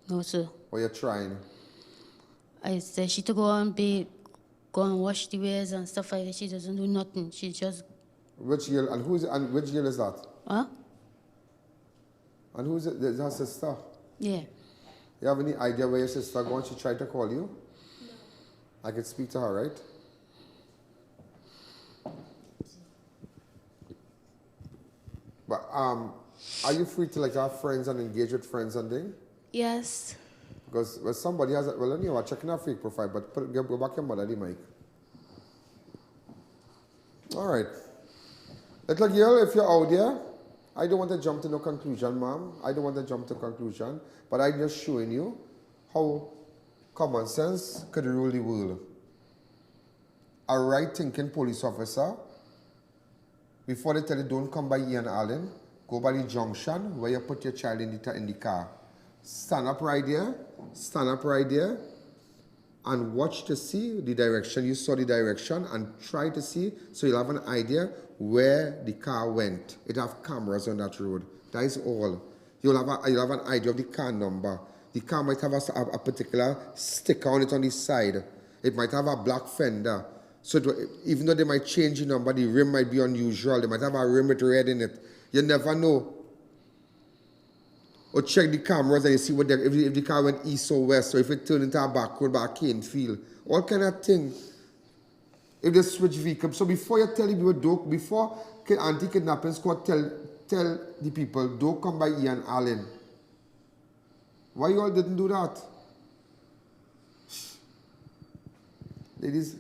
S20: No, sir.
S2: Or you're trying?
S20: I said she to go and go and wash the wares and stuff like that. She doesn't do nothing. She just...
S2: Which girl, and which girl is that?
S20: Huh?
S2: And who is it? Is her sister?
S20: Yeah.
S2: You have any idea where your sister gone? She tried to call you? No. I could speak to her, right? But are you free to like have friends and engage with friends and things?
S20: Yes.
S2: Because when somebody has, well, anyway, I'm checking her fake profile, but go back your mother, the mic. All right. Little girl, if you're out there, I don't want to jump to no conclusion, ma'am. I don't want to jump to conclusion, but I'm just showing you how common sense could rule the world. A right-thinking police officer before they tell you don't come by I.A.N, go by the junction where you put your child in the car. Stand up right there, and watch to see the direction. You saw the direction and try to see so you'll have an idea where the car went. It have cameras on that road. That is all. You'll have an idea of the car number. The car might have a particular sticker on it on the side. It might have a black fender. So even though they might change the number, the rim might be unusual. They might have a rim with red in it. You never know. Or check the cameras and you see what if the car went east or west, or if it turned into a back road by a cane field. All kind of things. If they switch vehicles. So before you tell people, before anti-kidnapping squad tell the people, don't come by I.A.N. Why you all didn't do that? Ladies,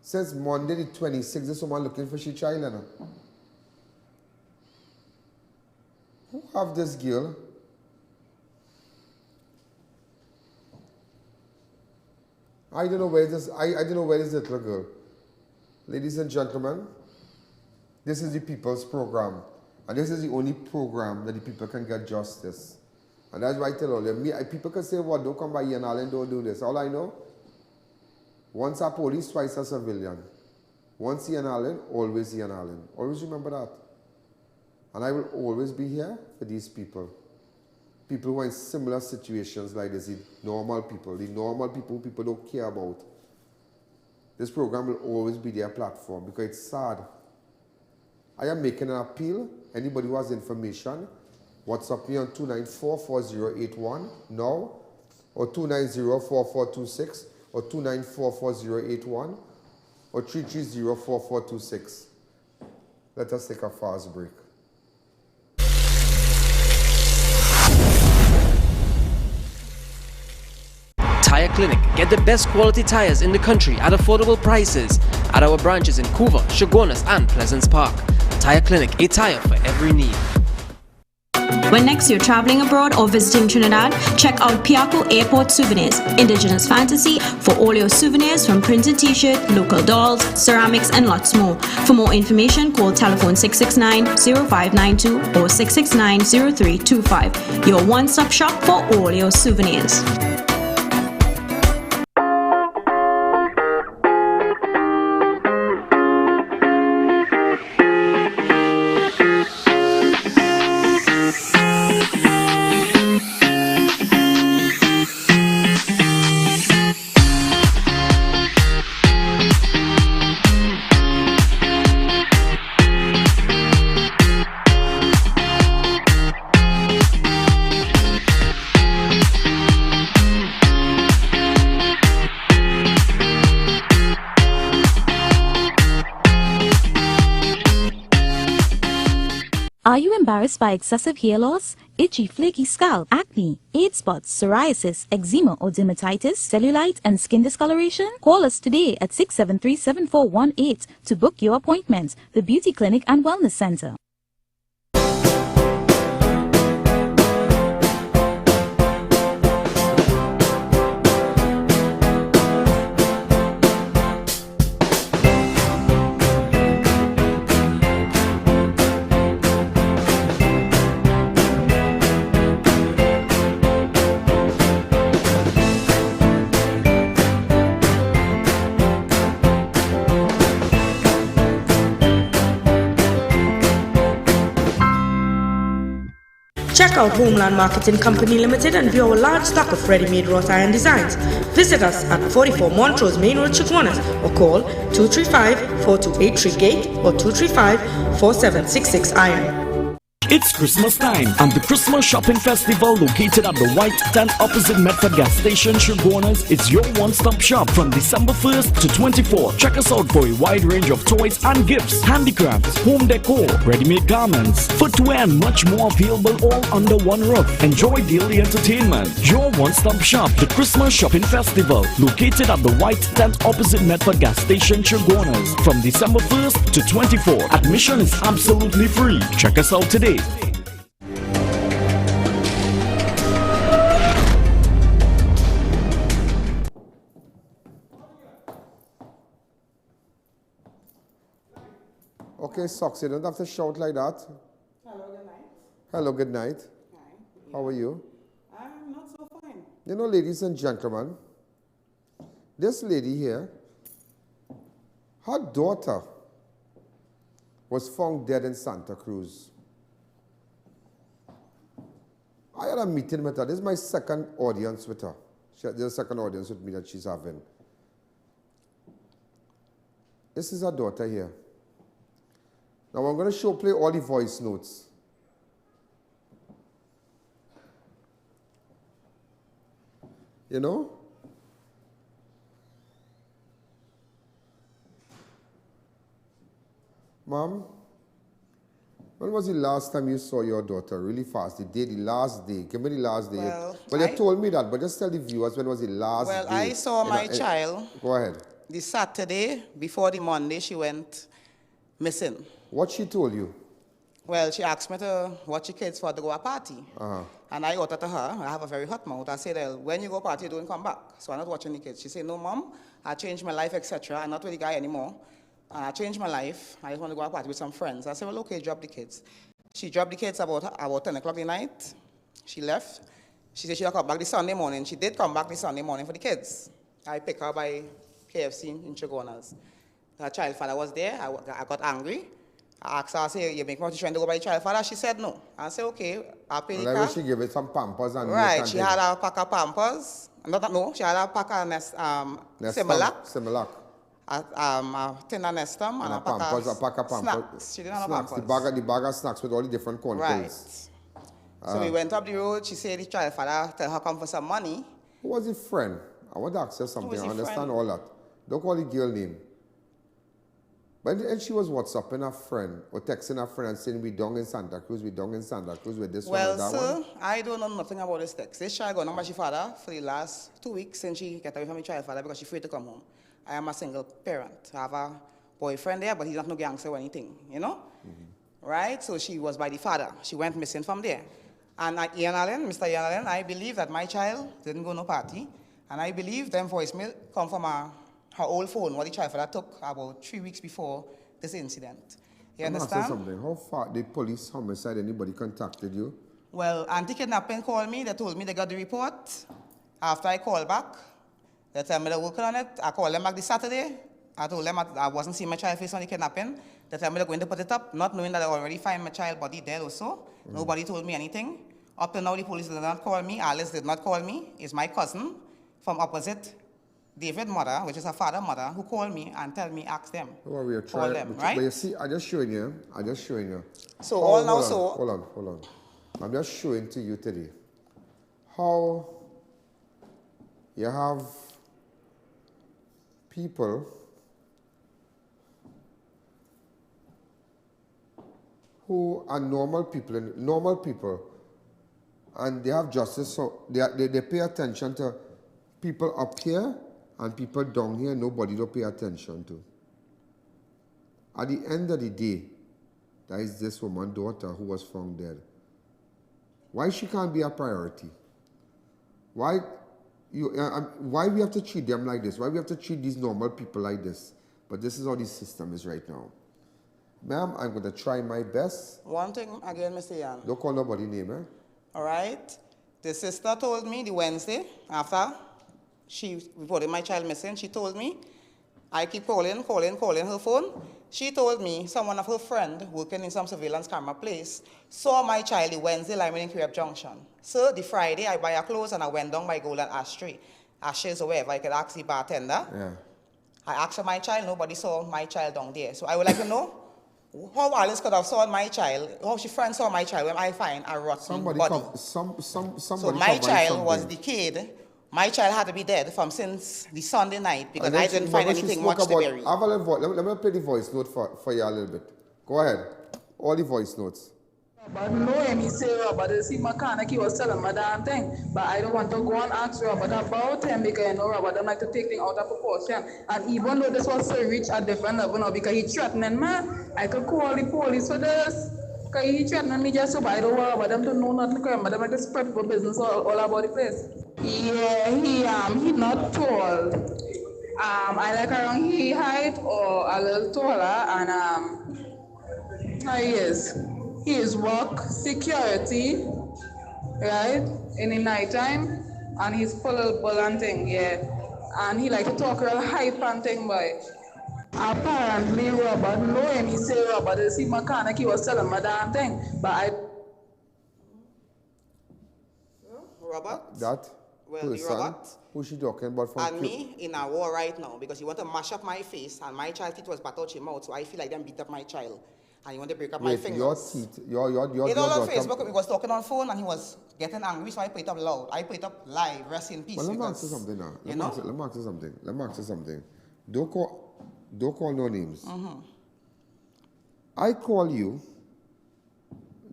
S2: since Monday the 26th, there's someone looking for she child, you know? Who have this girl? I don't know where this little girl. Ladies and gentlemen, this is the people's program. And this is the only program that the people can get justice. And that's why I tell all them, people can say, well, don't come by I.A.N, don't do this. All I know, once a police, twice a civilian. Once I.A.N, always I.A.N. Always remember that. And I will always be here for these people. People who are in similar situations like this, the normal people who people don't care about. This program will always be their platform because it's sad. I am making an appeal. Anybody who has information, WhatsApp me on 294-4081 now, or 290-4426, or 294-4081, or 330-4426. Let us take a fast break.
S1: Tire Clinic. Get the best quality tires in the country at affordable prices at our branches in Couva, Chaguanas, and Pleasance Park. Tire Clinic, a tire for every need.
S7: When next you're traveling abroad or visiting Trinidad, check out Piaco Airport Souvenirs, Indigenous Fantasy for all your souvenirs from printed t-shirt, local dolls, ceramics, and lots more. For more information, call telephone 669-0592 or 669-0325. Your one-stop shop for all your souvenirs.
S22: Are you embarrassed by excessive hair loss, itchy, flaky scalp, acne, age spots, psoriasis, eczema or dermatitis, cellulite and skin discoloration? Call us today at 673-7418 to book your appointment. The Beauty Clinic and Wellness Center.
S23: Check out Homeland Marketing Company Limited and view our large stock of ready-made wrought iron designs. Visit us at 44 Montrose Main Road, Chaguanas, or call 235-4283 Gate or 235-4766 Iron.
S4: It's Christmas time and the Christmas Shopping Festival located at the White Tent opposite Medford Gas Station, Chaguanas is your one-stop shop from December 1st to 24th. Check us out for a wide range of toys and gifts, handicrafts, home decor, ready-made garments, footwear and much more available all under one roof. Enjoy daily entertainment. Your one-stop shop, the Christmas Shopping Festival located at the White Tent opposite Medford Gas Station, Chaguanas from December 1st to 24th. Admission is absolutely free. Check us out today.
S2: Okay, Socks, you don't have to shout like that.
S3: Hello, good night.
S2: Hello, good night.
S3: Hi.
S2: How are you?
S3: I'm not so fine.
S2: You know, ladies and gentlemen, this lady here, her daughter was found dead in Santa Cruz. I had a meeting with her. This is my second audience with her. There's a second audience with me that she's having. This is her daughter here. Now I'm going to play all the voice notes. You know? Mom, when was the last time you saw your daughter? Really fast. The last day. Give me the last day.
S3: Well,
S2: you told me that, but just tell the viewers when was the last day.
S3: Well, I saw my child.
S2: Go ahead.
S3: The Saturday before the Monday, she went missing.
S2: What she told you?
S3: Well, she asked me to watch the kids for to go a party. And I uttered to her, I have a very hot mouth. I said, well, when you go party, don't come back. So I'm not watching the kids. She said, no, Mom, I changed my life, etc. I'm not with the guy anymore. I changed my life. I just want to go to a party with some friends. I said, well, okay, drop the kids. She dropped the kids about 10 o'clock at night. She left. She said she'll come back the Sunday morning. She did come back the Sunday morning for the kids. I picked her by KFC in Chagonas. Her child father was there. I got angry. I asked her, I said, you make me trying to go by the child father? She said no. I said, okay, I'll pay the car.
S2: She gave it some Pampers and
S3: right, she had a pack of Pampers. No, she had a pack of Similac. A tin of Nestum and a pack of snacks. She didn't have
S2: snacks. The bag of snacks with all the different quantities.
S3: Right. So we went up the road. She said the child father tell her come for some money.
S2: Who was the friend? I want to ask you something. I understand all that. Don't call the girl name. But and she was WhatsApping her friend or texting her friend and saying, we down in Santa Cruz, with this one or that one.
S3: Well, sir, I don't know nothing about this text. This child got on by her father for the last 2 weeks since she got away from her child father because she's afraid to come home. I am a single parent. I have a boyfriend there, but he's not no gangster or anything, you know? Right? So she was by the father. She went missing from there. And I.A.N, Mr. I.A.N, I believe that my child didn't go no party. And I believe them voicemail come from her old phone, what the child father took about 3 weeks before this incident. You understand?
S2: Something. How far the police homicide, anybody contacted you?
S3: Well, anti-kidnapping called me. They told me they got the report. After I called back, they tell me they're working on it. I called them back this Saturday. I told them I wasn't seeing my child face on the kidnapping. They tell me they're going to put it up, not knowing that I already find my child body dead also. Nobody told me anything. Up to now, the police did not call me. Alice did not call me. It's my cousin from opposite David's mother, which is her father's mother, who called me and tell me, ask them.
S2: Well, we are
S3: call them, right?
S2: But you see, I'm just showing you.
S3: So
S2: hold on. I'm just showing to you today how you have people who are normal people, and they have justice, so they pay attention to people up here and people down here, nobody don't pay attention to. At the end of the day, that is this woman's daughter who was found dead. Why she can't be a priority? Why we have to treat them like this? Why we have to treat these normal people like this? But this is how the system is right now. Ma'am, I'm going to try my best.
S3: One thing again, Mr. Yan.
S2: Don't call nobody name, eh?
S3: All right. The sister told me the Wednesday after she reported my child missing, she told me, I keep calling her phone. She told me someone of her friend working in some surveillance camera place saw my child the Wednesday lying in Crab Junction. So the Friday I buy her clothes and I went down by Golden Ashes or wherever I could ask the bartender.
S2: Yeah.
S3: I asked for my child, nobody saw my child down there. So I would like to know how Alice could have saw my child, how she friend saw my child when I find a rotten body. So my child was decayed. My child had to be dead from since the Sunday night because I didn't find anything much to bury.
S2: Let me play the voice note for you a little bit. Go ahead. All the voice notes.
S5: But no, he say Robert, see mechanic, he was telling my damn thing. But I don't want to go and ask Robert about him because I know Robert don't like to take things out of proportion. And even though this was so rich at different level now, because he threatening me, I could call the police for this. Because he threatening me just so I don't want about them to know nothing, but them like to spread for business all about the place. Yeah, he not tall. I like around his height or a little taller, and He is work security, right, in the night time, and he's full of bull and thing, yeah. And he like to talk real hype and thing, boy. Apparently, Robert know him. He say Robert, you see, mechanic, he was telling my damn thing, but I.
S3: Robert?
S2: That
S3: Well, the
S2: person,
S3: Robert
S2: who's she talking about from
S3: and me in a war right now because you want to mash up my face and my child teeth was back out your mouth, so I feel like them beat up my child. And you want to break up my fingers.
S2: Your teeth, your
S3: It all on Facebook. We was talking on phone and he was getting angry, so I put it up loud. I put it up live, rest in peace.
S2: Well, let me
S3: because,
S2: ask you something now.
S3: You know?
S2: Let me ask you something. Don't call no names.
S3: Mm-hmm.
S2: I call you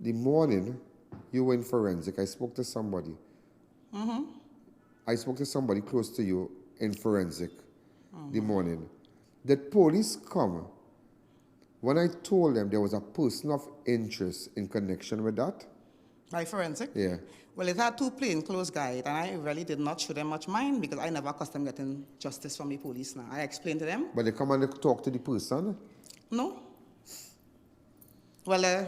S2: the morning you were in forensic. I spoke to somebody.
S3: Mm-hmm.
S2: I spoke to somebody close to you in forensic the morning. Did police come when I told them there was a person of interest in connection with that?
S3: By forensic?
S2: Yeah.
S3: Well, it had 2 plainclothes guys, and I really did not show them much mind because I never accustomed getting justice from the police now. I explained to them.
S2: But they come and they talk to the person?
S3: No. Well,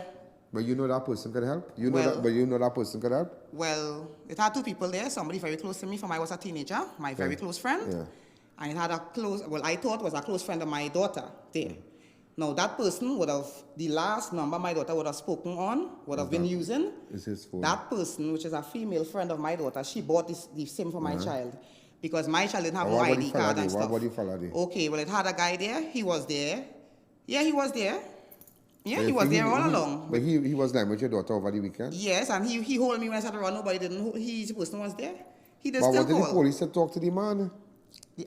S2: but you know that person could help? You know that person could help?
S3: Well, it had 2 people there, somebody very close to me from I was a teenager, my very close friend.
S2: Yeah.
S3: And it had a close, well, I thought was a close friend of my daughter there. Now, that person would have, the last number my daughter would have spoken on, would have been using.
S2: It's his phone.
S3: That person, which is a female friend of my daughter, she bought the same for my child. Because my child didn't have no ID card and stuff. Okay, well, it had a guy there. He was there. Yeah, he was there. Yeah, he was there all along.
S2: But he was there with your daughter over the weekend?
S3: Yes, and he told me when I started around, nobody didn't, the person was there. He did
S2: but
S3: still
S2: what did
S3: call.
S2: the police say talk to the man?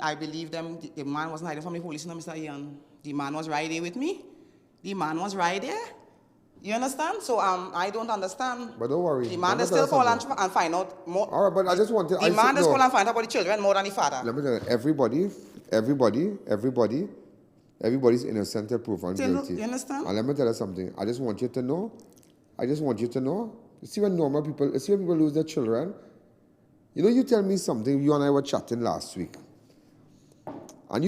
S3: I believe them, the man wasn't hiding from the police, no, Mr. I.A.N. The man was right there with me. The man was right there. You understand? So I don't understand.
S2: But don't worry.
S3: The man is still call and find out more.
S2: All right, but I just want to...
S3: The man is call and find out about the children more than the father.
S2: Let me tell you, everybody's innocent till proven guilty.
S3: You understand?
S2: And let me tell you something. I just want you to know. You see when normal people, you see when people lose their children? You know, you tell me something, you and I were chatting last week. And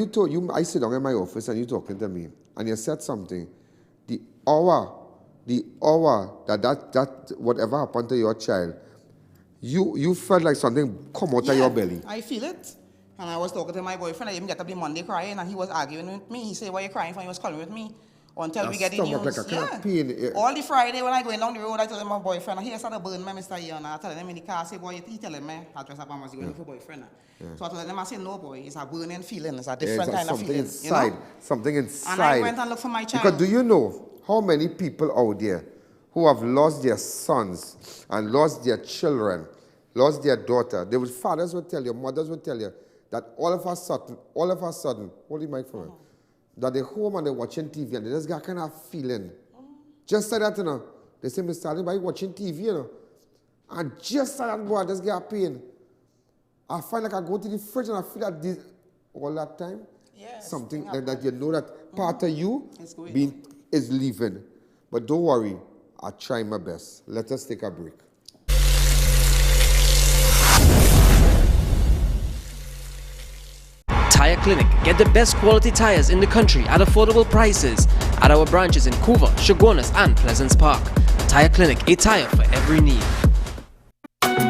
S2: I sit down in my office and you talking to me. And you said something. The hour that whatever happened to your child, you felt like something come out of your belly.
S3: I feel it. And I was talking to my boyfriend. I even get up the Monday crying, and he was arguing with me. He said, "Why are you crying for?" He was calling with me until we get the news.
S2: Like
S3: all the Friday when I going down the road, I tell my boyfriend, "He started burning me, Mr. I.A.N." I tell him in the car, I say, "Boy, he telling me I dress up and was going for boyfriend." So I tell them, I say, "No, boy, it's a burning feeling. It's a different kind of feeling."
S2: Something inside.
S3: And I went and looked for my child.
S2: Because do you know how many people out there who have lost their sons and lost their children, lost their daughter? Fathers would tell you, mothers would tell you, that all of a sudden, hold the mic for me, that they're home and they're watching TV and they just got kind of feeling. Just like that, you know. They say, Mr. Allen, why you watching TV, you know? And just like that, boy, I just get pain. I find like I go to the fridge and I feel that all that time, something that you know that part of you is leaving. But don't worry, I try my best. Let us take a break.
S1: Tire Clinic. Get the best quality tires in the country at affordable prices at our branches in Couva, Shogunas and Pleasance Park. Tire Clinic, a tire for every need.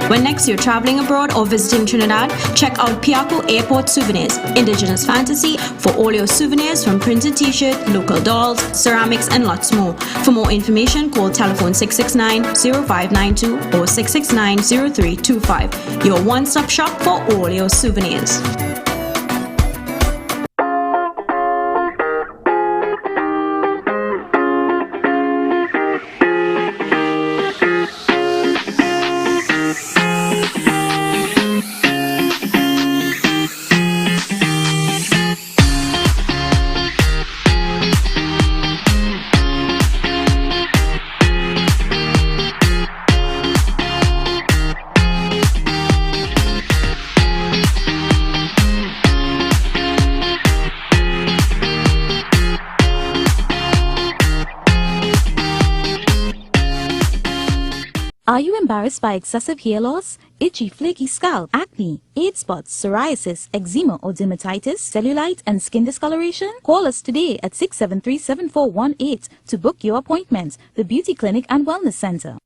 S7: When next you're traveling abroad or visiting Trinidad, check out Piaco Airport Souvenirs, Indigenous Fantasy, for all your souvenirs from printed t-shirt, local dolls, ceramics and lots more. For more information, call telephone 669-0592 or 669-0325. Your one-stop shop for all your souvenirs.
S22: Are you embarrassed by excessive hair loss, itchy flaky scalp, acne, age spots, psoriasis, eczema or dermatitis, cellulite and skin discoloration? Call us today at 673-7418 to book your appointment. The Beauty Clinic and Wellness Center.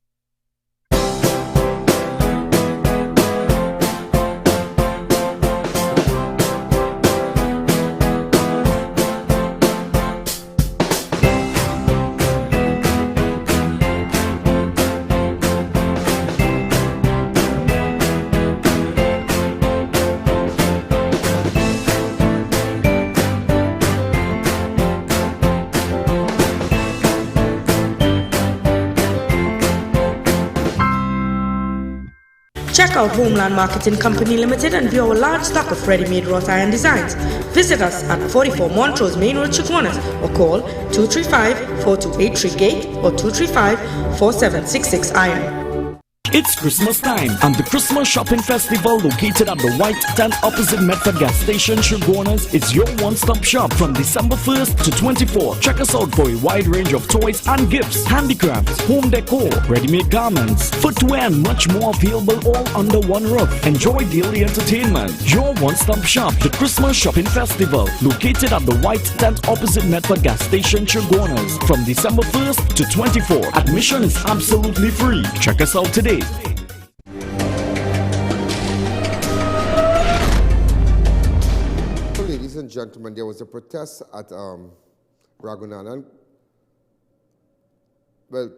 S23: Check out Homeland Marketing Company Limited and view our large stock of ready-made wrought iron designs. Visit us at 44 Montrose Main Road, Chaguanas, or call 235-4283 Gate or 235-4766 Iron.
S4: It's Christmas time and the Christmas Shopping Festival located at the White Tent opposite Medford Gas Station, Chaguanas is your one-stop shop from December 1st to 24th. Check us out for a wide range of toys and gifts, handicrafts, home decor, ready-made garments, footwear and much more available all under one roof. Enjoy daily entertainment. Your one-stop shop, the Christmas Shopping Festival located at the White Tent opposite Medford Gas Station, Chaguanas from December 1st to 24th. Admission is absolutely free. Check us out today.
S2: Ladies and gentlemen, there was a protest at Ragunanan. Well,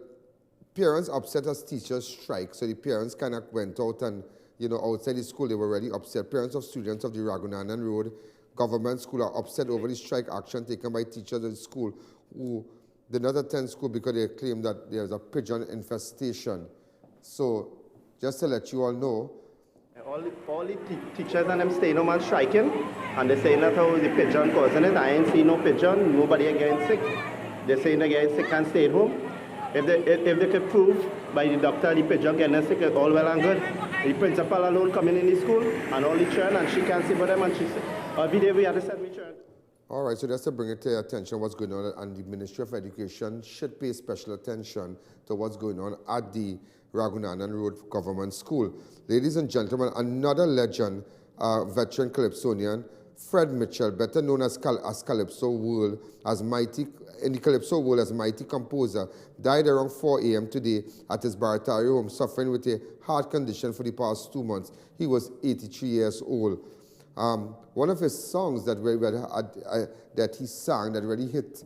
S2: parents upset as teachers strike, so the parents kind of went out and, outside the school, they were really upset. Parents of students of the Ragunanan Road government school are upset over the strike action taken by teachers at the school who did not attend school because they claim that there's a pigeon infestation. So, just to let you all know,
S6: all the teachers and them staying home and striking, and they're saying that how the pigeon causing it. I ain't seen no pigeon, nobody are getting sick. They're saying they're getting sick and stay at home. If they could prove by the doctor the pigeon getting sick, it's all well and good. The principal alone coming in the school, and all the children, and she can't see for them, and she said, every day we have to send me children.
S2: All right, so just to bring it to your attention what's going on, and the Ministry of Education should pay special attention to what's going on at the Ragunanan Road Government School. Ladies and gentlemen, another legend, veteran Calypsonian, Fred Mitchell, better known as Calypso World, in the Calypso world as mighty composer, died around 4 a.m. today at his Barataria home, suffering with a heart condition for the past 2 months. He was 83 years old. One of his songs that he sang that really hit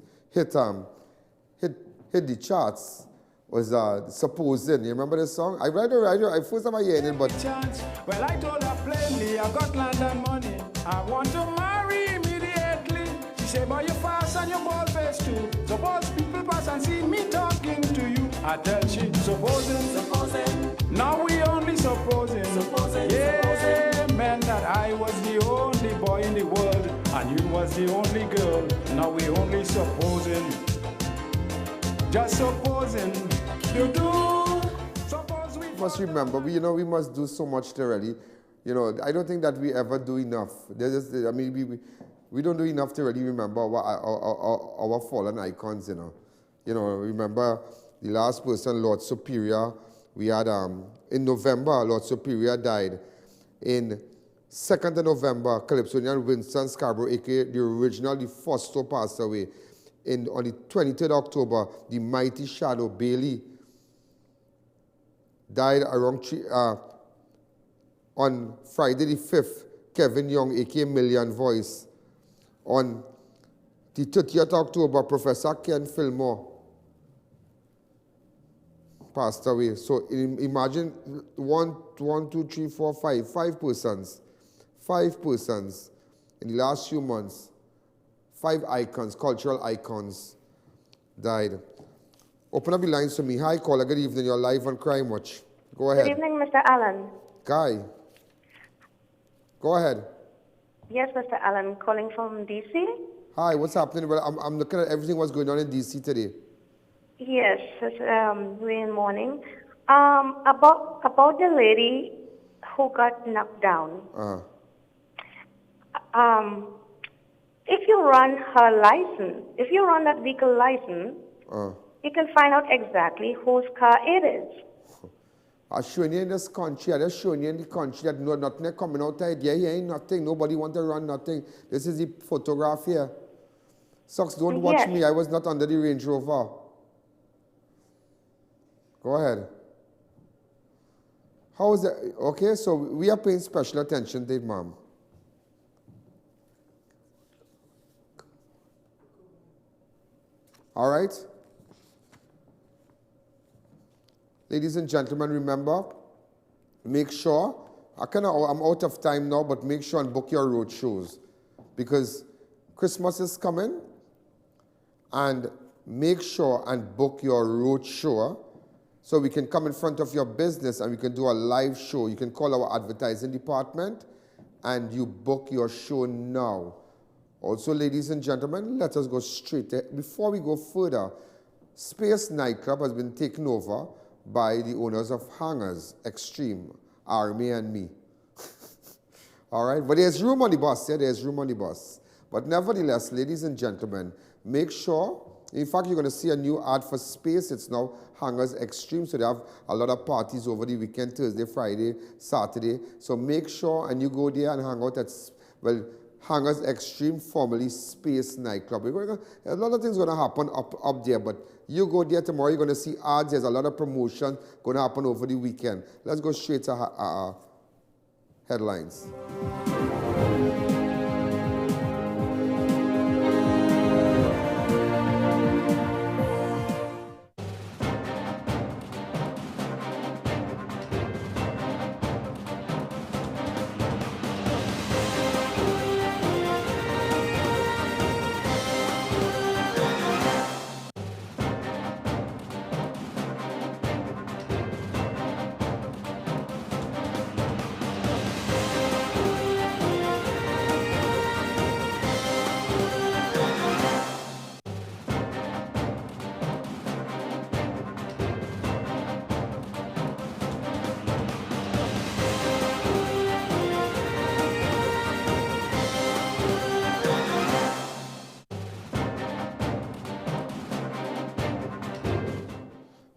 S2: the charts was Supposing. You remember this song? I first time I heard it, but...
S8: Well, I told her plainly, I got land and money. I want to marry immediately. She said, boy, you fast and you bald face too. Suppose people pass and see me talking to you. I tell she, supposing. Now we only supposing. Yeah, man, that I was the only boy in the world and you was the only girl. Now we only supposing. Just supposing you do. Suppose we
S2: must remember, we must do so much to really, I don't think that we ever do enough. We don't do enough to really remember our fallen icons, Remember the last person, Lord Superior, we had, in November, Lord Superior died. In 2nd of November, Calypsonian Winston Scarborough, a.k.a. the original, the first to pass away. On the 23rd of October, the mighty Shadow Bailey died around on Friday the 5th, Kevin Young, a.k.a. Million Voice. On the 30th of October, Professor Ken Fillmore passed away. So imagine 5 persons. 5 persons in the last few months. 5 icons, cultural icons, died. Open up the lines for me. Hi, caller. Good evening. You're live on Crime Watch. Go ahead.
S9: Good evening, Mr. Allen.
S2: Guy. Go ahead.
S9: Yes, Mr. Allen. Calling from D.C.
S2: Hi, what's happening? Well, I'm looking at everything what's going on in D.C. today.
S9: Yes, we're in morning. About the lady who got knocked down. If you run her license, if you run that vehicle license, you can find out exactly whose car it is.
S2: I'm showing you in this country, I'm just showing you in the country that no, nothing coming out there. Here ain't nothing. Nobody want to run nothing. This is the photograph here. Socks, don't watch me. I was not under the Range Rover. Go ahead. How is that? Okay, so we are paying special attention to it, ma'am. All right? Ladies and gentlemen, remember, make sure, I'm out of time now, but make sure and book your road shows because Christmas is coming, and make sure and book your road show so we can come in front of your business and we can do a live show. You can call our advertising department and you book your show now. Also, ladies and gentlemen, let us go straight there. Before we go further, Space Nightclub has been taken over by the owners of Hangers, Extreme, Army and me. All right, but there's room on the bus, yeah, there's room on the bus. But nevertheless, ladies and gentlemen, make sure, in fact, you're going to see a new ad for Space. It's now Hangers Extreme, so they have a lot of parties over the weekend, Thursday, Friday, Saturday. So make sure and you go there and hang out at, well, Hangers Extreme, formerly Space Nightclub. A lot of things going to happen up there, but you go there tomorrow, you're going to see ads. There's a lot of promotion going to happen over the weekend. Let's go straight to headlines.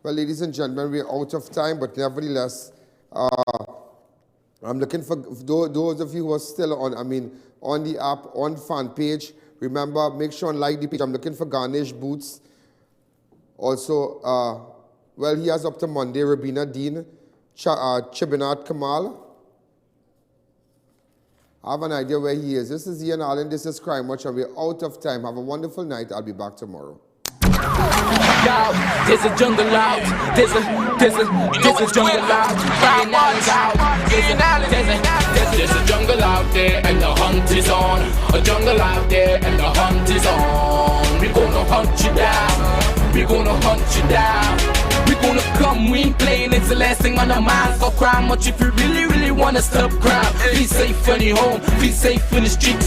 S2: Well, ladies and gentlemen, we're out of time, but nevertheless, I'm looking for those of you who are still on, on the app, on fan page. Remember, make sure and like the page. I'm looking for garnished boots. Also, well, he has up to Monday, Rabina Dean, Chibinat Kamal. I have an idea where he is. This is Ian Allen, this is Crime Watch, and we're out of time. Have a wonderful night. I'll be back tomorrow.
S10: There's a jungle out. There's a jungle out. There's a jungle out there and the hunt is on. A jungle out there and the hunt is on. We're gonna hunt you down. We're gonna hunt you down. We're gonna come, we ain't playing, it's the last thing on our minds. For crime much if you really wanna stop crime. Be safe in your home, be safe in the streets.